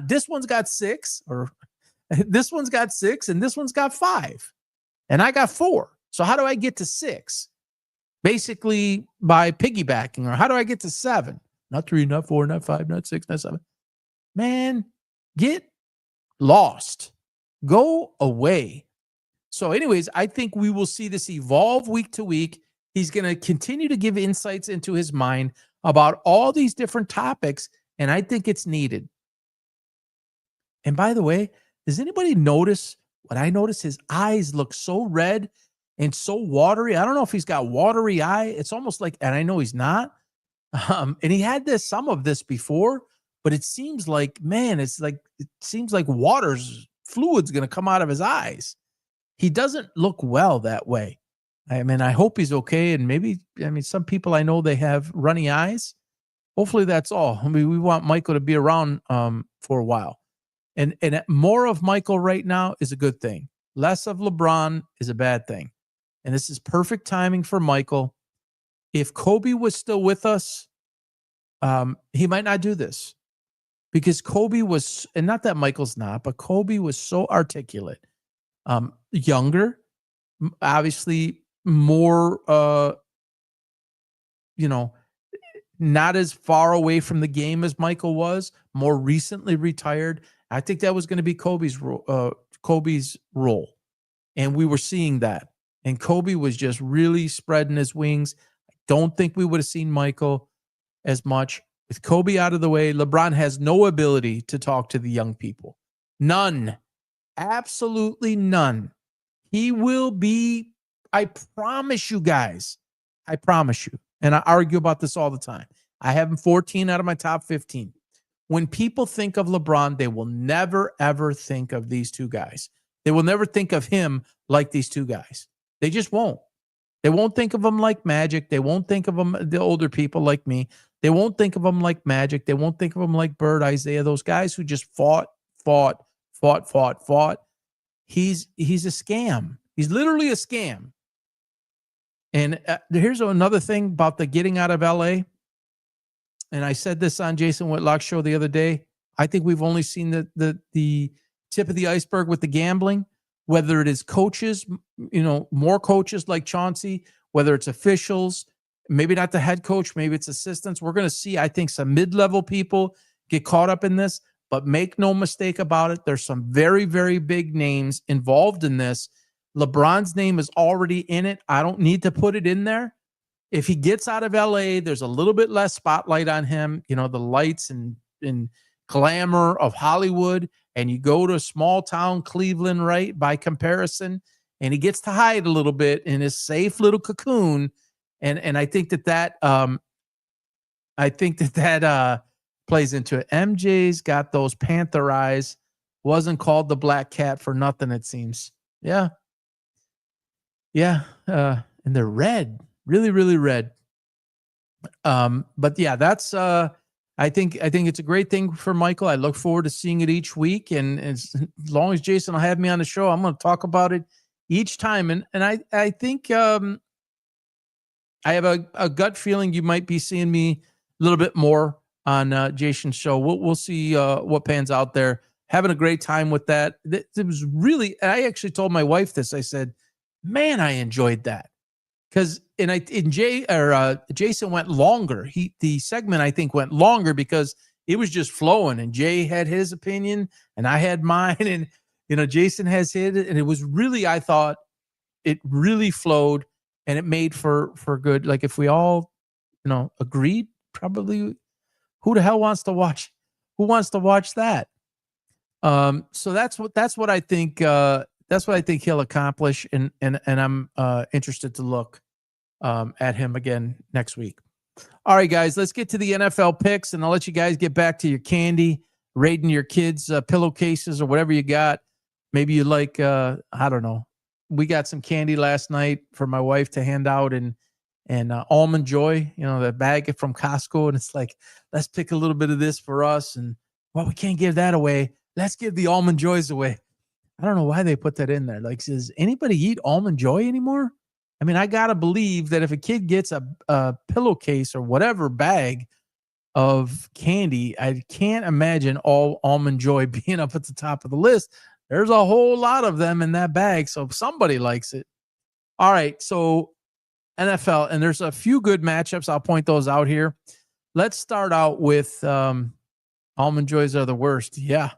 This one's got 6, or this one's got 6, and this one's got 5. And I got 4. So how do I get to 6? Basically by piggybacking. Or how do I get to 7? Not 3, not 4, not 5, not 6, not 7. Man, get lost. Go away. So anyways, I think we will see this evolve week to week. He's going to continue to give insights into his mind about all these different topics, and I think it's needed. And by the way, does anybody notice what I noticed? His eyes look so red and so watery. I don't know if he's got watery eye. It's almost like, and I know he's not. And he had some of this before, but it seems like, man, it seems like fluid's going to come out of his eyes. He doesn't look well that way. I mean, I hope he's okay. And maybe, some people I know, they have runny eyes. Hopefully that's all. I mean, we want Michael to be around for a while. And more of Michael right now is a good thing. Less of LeBron is a bad thing. And this is perfect timing for Michael. If Kobe was still with us, he might not do this, because Kobe was, and not that Michael's not, but Kobe was so articulate, younger, obviously more, not as far away from the game as Michael was, more recently retired. I think that was going to be Kobe's role. And we were seeing that. And Kobe was just really spreading his wings. I don't think we would have seen Michael as much. With Kobe out of the way, LeBron has no ability to talk to the young people. None. Absolutely none. He will be, I promise you guys, I promise you. And I argue about this all the time. I have him 14 out of my top 15. When people think of LeBron, they will never, ever think of these two guys. They will never think of him like these two guys. They just won't. They won't think of him like Magic. They won't think of him, the older people like me. They won't think of him like Magic. They won't think of him like Bird, Isaiah, those guys who just fought. He's a scam. He's literally a scam. And here's another thing about the getting out of LA. And I said this on Jason Whitlock's show the other day. I think we've only seen the tip of the iceberg with the gambling, whether it is coaches, more coaches like Chauncey, whether it's officials, maybe not the head coach, maybe it's assistants. We're going to see, I think, some mid-level people get caught up in this, but make no mistake about it. There's some very, very big names involved in this. LeBron's name is already in it. I don't need to put it in there. If he gets out of LA, there's a little bit less spotlight on him, the lights and glamour of Hollywood, and you go to a small town, Cleveland, right, by comparison, and he gets to hide a little bit in his safe little cocoon. And I think that plays into it. MJ's got those panther eyes. Wasn't called the black cat for nothing, it seems. Yeah. And they're red. Really, really red. But yeah, that's I think it's a great thing for Michael. I look forward to seeing it each week. And as long as Jason will have me on the show, I'm going to talk about it each time. And I think I have a gut feeling you might be seeing me a little bit more on Jason's show. We'll see what pans out there. Having a great time with that. It was really, I actually told my wife this. I said, man, I enjoyed that. Because Jason went longer. The segment, I think, went longer because it was just flowing, and Jay had his opinion and I had mine, and Jason has his, and it was really, I thought it really flowed, and it made for good. Like if we all agreed, probably who the hell wants to watch? Who wants to watch that? So that's what I think. That's what I think he'll accomplish, and I'm interested to look at him again next week. All right, guys, let's get to the NFL picks, and I'll let you guys get back to your candy, raiding your kids' pillowcases or whatever you got. Maybe you like, I don't know. We got some candy last night for my wife to hand out, and Almond Joy, the bag from Costco, and it's like, let's pick a little bit of this for us, and well, we can't give that away. Let's give the Almond Joys away. I don't know why they put that in there. Like, does anybody eat Almond Joy anymore? I mean, I got to believe that if a kid gets a pillowcase or whatever bag of candy, I can't imagine all Almond Joy being up at the top of the list. There's a whole lot of them in that bag, so somebody likes it. All right, so NFL, and there's a few good matchups. I'll point those out here. Let's start out with Almond Joys are the worst. Yeah.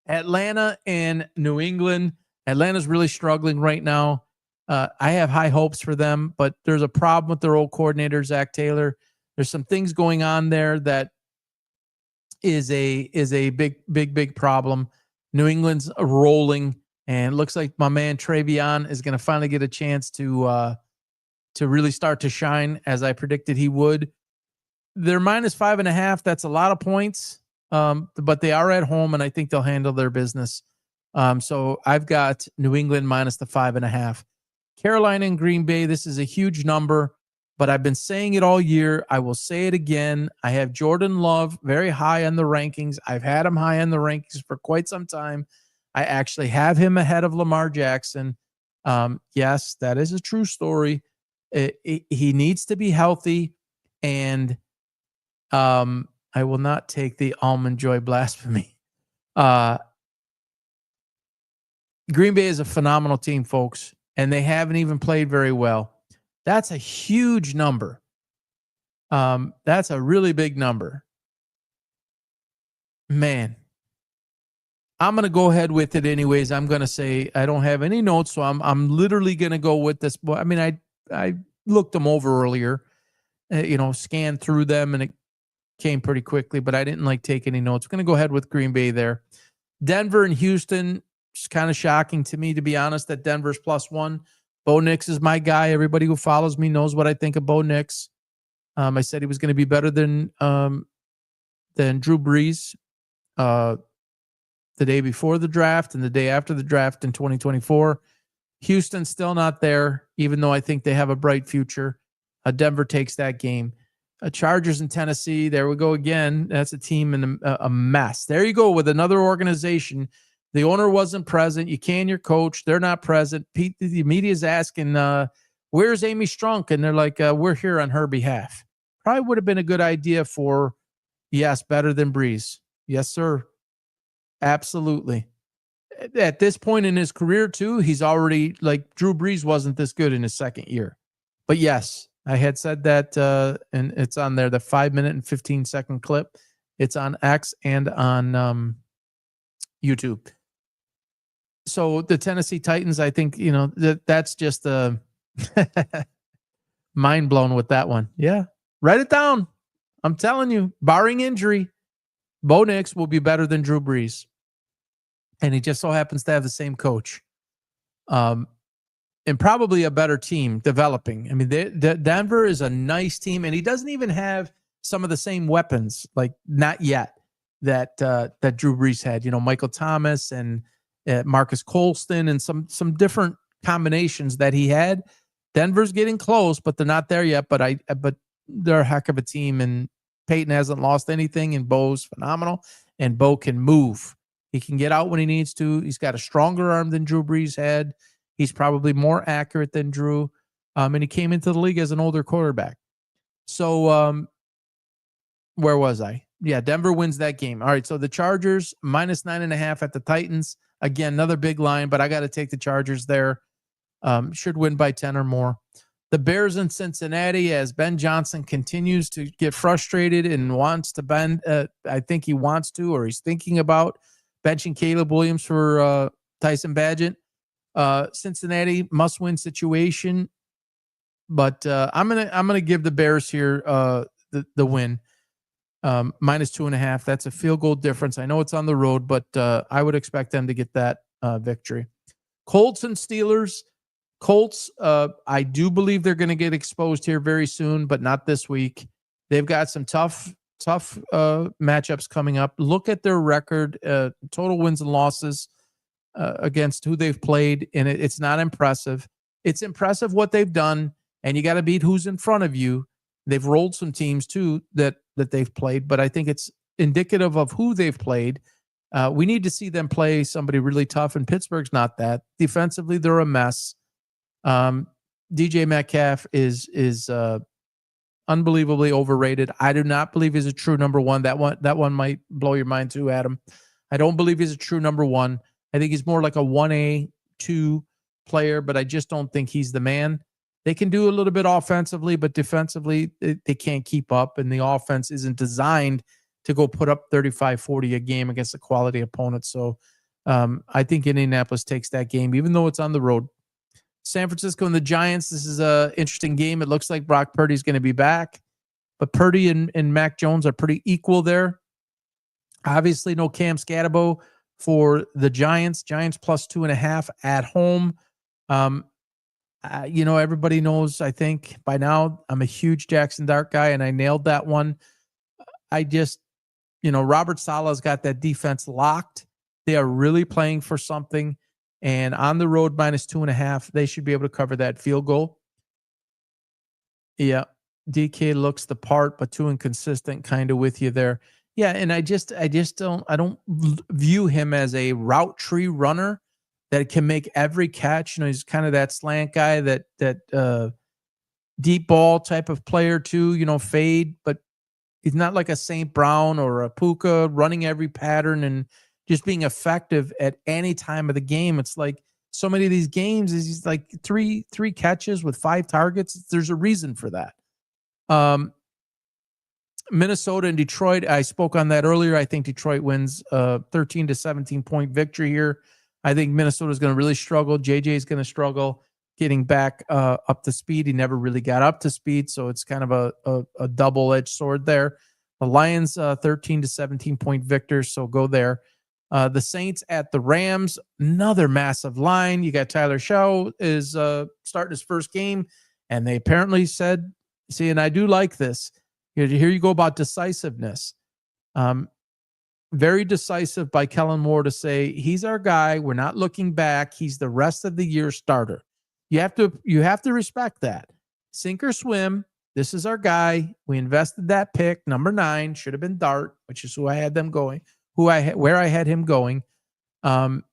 Atlanta and New England. Atlanta's really struggling right now. I have high hopes for them, but there's a problem with their old coordinator, Zach Taylor. There's some things going on there that is a big problem. New England's rolling, and it looks like my man Travion is going to finally get a chance to really start to shine, as I predicted he would. They're -5.5. That's a lot of points, but they are at home, and I think they'll handle their business. So I've got New England minus the 5.5. Carolina and Green Bay, this is a huge number, but I've been saying it all year. I will say it again. I have Jordan Love very high on the rankings. I've had him high on the rankings for quite some time. I actually have him ahead of Lamar Jackson. Yes, that is a true story. He needs to be healthy, and I will not take the Almond Joy blasphemy. Green Bay is a phenomenal team, folks, and they haven't even played very well. That's a huge number. That's a really big number. Man, I'm going to go ahead with it anyways. I'm going to say I don't have any notes, so I'm literally going to go with this. I mean, I looked them over earlier, scanned through them, and it came pretty quickly, but I didn't take any notes. I'm going to go ahead with Green Bay there. Denver and Houston, it's kind of shocking to me, to be honest, that Denver's +1. Bo Nix is my guy. Everybody who follows me knows what I think of Bo Nix. I said he was going to be better than Drew Brees the day before the draft and the day after the draft in 2024. Houston's still not there, even though I think they have a bright future. Denver takes that game. Chargers in Tennessee, there we go again. That's a team in a mess. There you go with another organization. The owner wasn't present. You can your coach. They're not present. The media's asking, where's Amy Strunk? And they're like, we're here on her behalf. Probably would have been a good idea for, yes, better than Breeze. Yes, sir. Absolutely. At this point in his career, too, he's already Drew Brees wasn't this good in his second year. But yes, I had said that, and it's on there, the 5-minute and 15-second clip. It's on X and on YouTube. So the Tennessee Titans, I think, that's just mind blown with that one. Yeah, write it down. I'm telling you, barring injury, Bo Nix will be better than Drew Brees. And he just so happens to have the same coach. And probably a better team developing. I mean, Denver is a nice team, and he doesn't even have some of the same weapons, not yet, that Drew Brees had. Michael Thomas and Marcus Colston and some different combinations that he had. Denver's getting close, but they're not there yet. But they're a heck of a team, and Peyton hasn't lost anything, and Bo's phenomenal, and Bo can move. He can get out when he needs to. He's got a stronger arm than Drew Brees had. He's probably more accurate than Drew. And he came into the league as an older quarterback. So where was I? Yeah, Denver wins that game. All right, so the Chargers -9.5 at the Titans. Again, another big line, but I got to take the Chargers there. Should win by 10 or more. The Bears in Cincinnati, as Ben Johnson continues to get frustrated and wants to bend. I think he wants to, or he's thinking about benching Caleb Williams for Tyson Bagent. Cincinnati must-win situation, but I'm gonna give the Bears here the win. -2.5. That's a field goal difference. I know it's on the road, but I would expect them to get that victory. Colts and Steelers. Colts, I do believe they're going to get exposed here very soon, but not this week. They've got some tough matchups coming up. Look at their record, total wins and losses against who they've played, and it's not impressive. It's impressive what they've done, and you got to beat who's in front of you. They've rolled some teams too that they've played, but I think it's indicative of who they've played. We need to see them play somebody really tough, and Pittsburgh's not that. Defensively, they're a mess. DJ Metcalf is unbelievably overrated. I do not believe he's a true number one. That one might blow your mind too, Adam. I don't believe he's a true number one. I think he's more like a 1A, 2 player, but I just don't think he's the man. They can do a little bit offensively, but defensively, they can't keep up, and the offense isn't designed to go put up 35, 40 a game against a quality opponent. So I think Indianapolis takes that game, even though it's on the road. San Francisco and the Giants, this is an interesting game. It looks like Brock Purdy's going to be back, but Purdy and Mac Jones are pretty equal there. Obviously, no Cam Scatabo for the Giants. Giants plus 2.5 at home. Everybody knows, I think, by now, I'm a huge Jaxson Dart guy, and I nailed that one. I just, Robert Saleh's got that defense locked. They are really playing for something. And on the road, minus 2.5, they should be able to cover that field goal. Yeah. DK looks the part, but too inconsistent, kind of with you there. Yeah. And I don't view him as a route tree runner that can make every catch. He's kind of that slant guy, that deep ball type of player too, fade, but he's not like a St. Brown or a Puka running every pattern and just being effective at any time of the game. It's like so many of these games is he's like three catches with 5 targets. There's a reason for that. Minnesota and Detroit, I spoke on that earlier. I think Detroit wins 13 to 17 point victory here. I think Minnesota is going to really struggle. JJ is going to struggle getting back up to speed. He never really got up to speed, so it's kind of a double-edged sword there. The Lions, 13 to 17 point victors, so go there. The Saints at the Rams, another massive line. You got Tyler Shaw is starting his first game, and they apparently said, see, and I do like this. Here you go about decisiveness. Very decisive by Kellen Moore to say, he's our guy. We're not looking back. He's the rest of the year starter. You have to respect that. Sink or swim. This is our guy. We invested that pick. Number 9 should have been Dart, which is who I had them going, where I had him going. But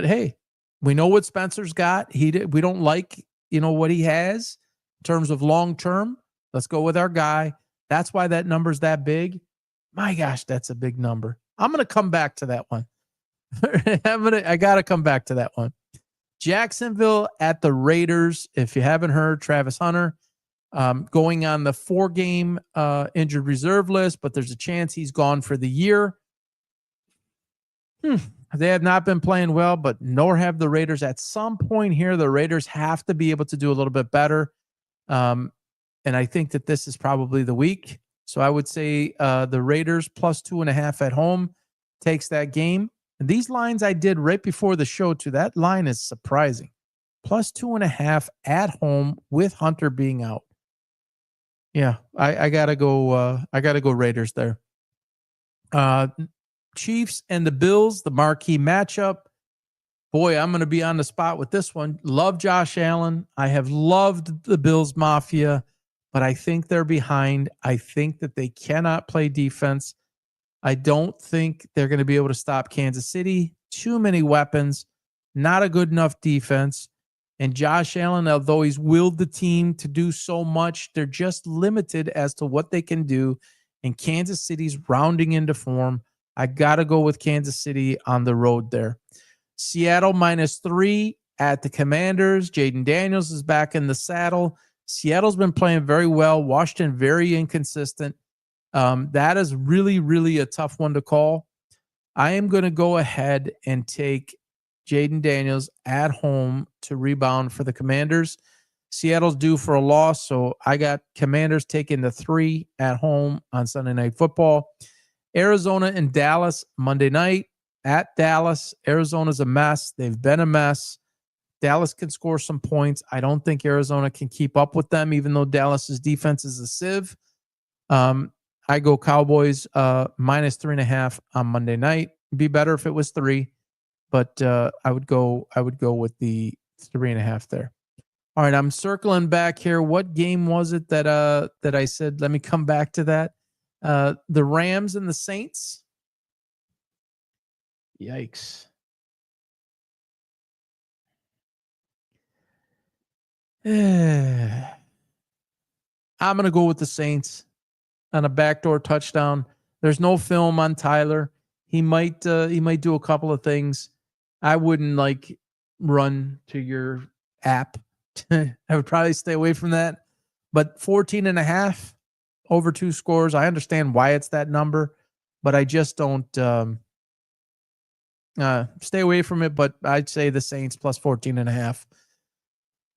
hey, we know what Spencer's got. We don't like, what he has in terms of long term. Let's go with our guy. That's why that number's that big. My gosh, that's a big number. I'm going to come back to that one. I got to come back to that one. Jacksonville at the Raiders. If you haven't heard, Travis Hunter going on the 4-game injured reserve list, but there's a chance he's gone for the year. They have not been playing well, but nor have the Raiders. At some point here, the Raiders have to be able to do a little bit better. And I think that this is probably the week. So I would say the Raiders plus 2.5 at home takes that game. And these lines I did right before the show too. That line is surprising. Plus 2.5 at home with Hunter being out. Yeah, I gotta go. I gotta go Raiders there. Chiefs and the Bills, the marquee matchup. Boy, I'm going to be on the spot with this one. Love Josh Allen. I have loved the Bills Mafia, but I think they're behind. I think that they cannot play defense. I don't think they're going to be able to stop Kansas City. Too many weapons, not a good enough defense. And Josh Allen, although he's willed the team to do so much, they're just limited as to what they can do. And Kansas City's rounding into form. I got to go with Kansas City on the road there. Seattle -3 at the Commanders. Jayden Daniels is back in the saddle. Seattle's been playing very well. Washington, very inconsistent. That is really, really a tough one to call. I am going to go ahead and take Jayden Daniels at home to rebound for the Commanders. Seattle's due for a loss, so I got Commanders taking the 3 at home on Sunday Night Football. Arizona and Dallas Monday night at Dallas. Arizona's a mess. They've been a mess. Dallas can score some points. I don't think Arizona can keep up with them, even though Dallas's defense is a sieve. I go Cowboys -3.5 on Monday night. It'd be better if it was 3, but I would go with the 3.5 there. All right, I'm circling back here. What game was it that I said? Let me come back to that. The Rams and the Saints. Yikes. I'm going to go with the Saints on a backdoor touchdown. There's no film on Tyler. He might do a couple of things. I wouldn't run to your app. I would probably stay away from that. But 14.5 over 2 scores. I understand why it's that number, but I just don't stay away from it. But I'd say the Saints plus 14.5.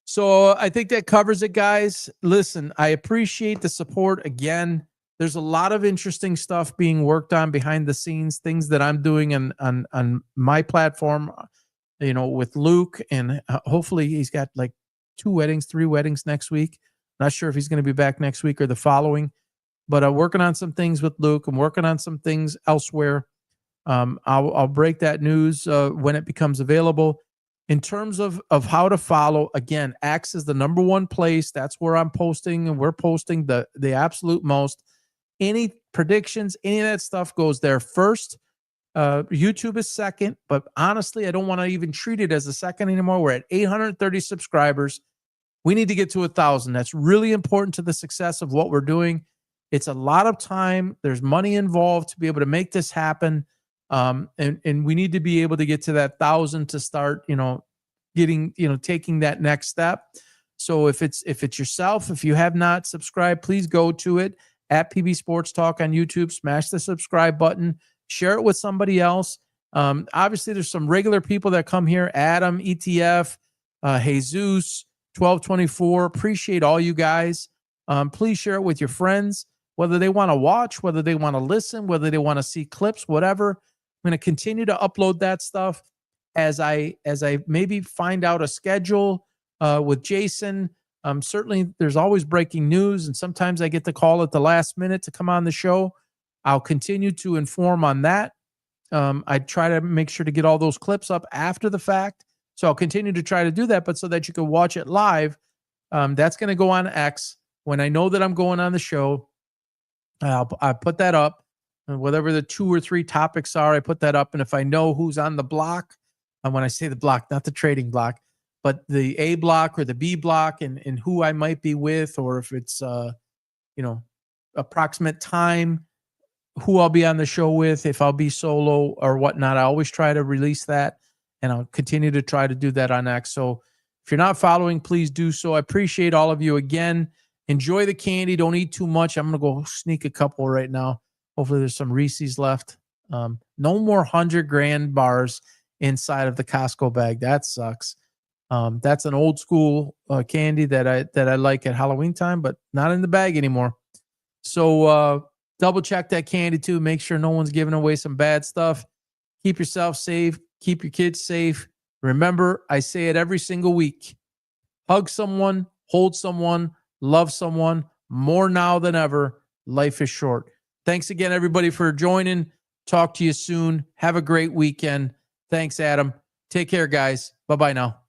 So I think that covers it, guys. Listen, I appreciate the support again. there's a lot of interesting stuff being worked on behind the scenes, things that I'm doing on my platform, with Luke, and hopefully he's got like 3 weddings next week. Not sure if he's going to be back next week or the following, but I'm working on some things with Luke. I'm working on some things elsewhere. I'll break that news when it becomes available. In terms of how to follow, again, X is the number one place. That's where I'm posting, and we're posting the absolute most. Any predictions, any of that stuff goes there first. YouTube is second, but honestly, I don't want to even treat it as a second anymore. We're at 830 subscribers. We need to get to 1,000. That's really important to the success of what we're doing. It's a lot of time. There's money involved to be able to make this happen. And we need to be able to get to that 1,000 to start, taking that next step. So if it's yourself, if you have not subscribed, please go to it at PB Sports Talk on YouTube. Smash the subscribe button. Share it with somebody else. Obviously, there's some regular people that come here. Adam, ETF, Jesus, 1224. Appreciate all you guys. Please share it with your friends, whether they want to watch, whether they want to listen, whether they want to see clips, whatever. I'm going to continue to upload that stuff as I maybe find out a schedule with Jason. Certainly, there's always breaking news, and sometimes I get the call at the last minute to come on the show. I'll continue to inform on that. I try to make sure to get all those clips up after the fact. So I'll continue to try to do that, but so that you can watch it live. That's going to go on X. When I know that I'm going on the show, I put that up. Whatever the 2 or 3 topics are, I put that up. And if I know who's on the block, and when I say the block, not the trading block, but the A block or the B block, and who I might be with, or if it's approximate time, who I'll be on the show with, if I'll be solo or whatnot, I always try to release that, and I'll continue to try to do that on X. So if you're not following, please do so. I appreciate all of you again. Enjoy the candy. Don't eat too much. I'm going to go sneak a couple right now. Hopefully there's some Reese's left. No more 100 grand bars inside of the Costco bag. That sucks. That's an old school candy that I like at Halloween time, but not in the bag anymore. So double check that candy too. Make sure no one's giving away some bad stuff. Keep yourself safe. Keep your kids safe. Remember, I say it every single week. Hug someone, hold someone, love someone. More now than ever. Life is short. Thanks again, everybody, for joining. Talk to you soon. Have a great weekend. Thanks, Adam. Take care, guys. Bye-bye now.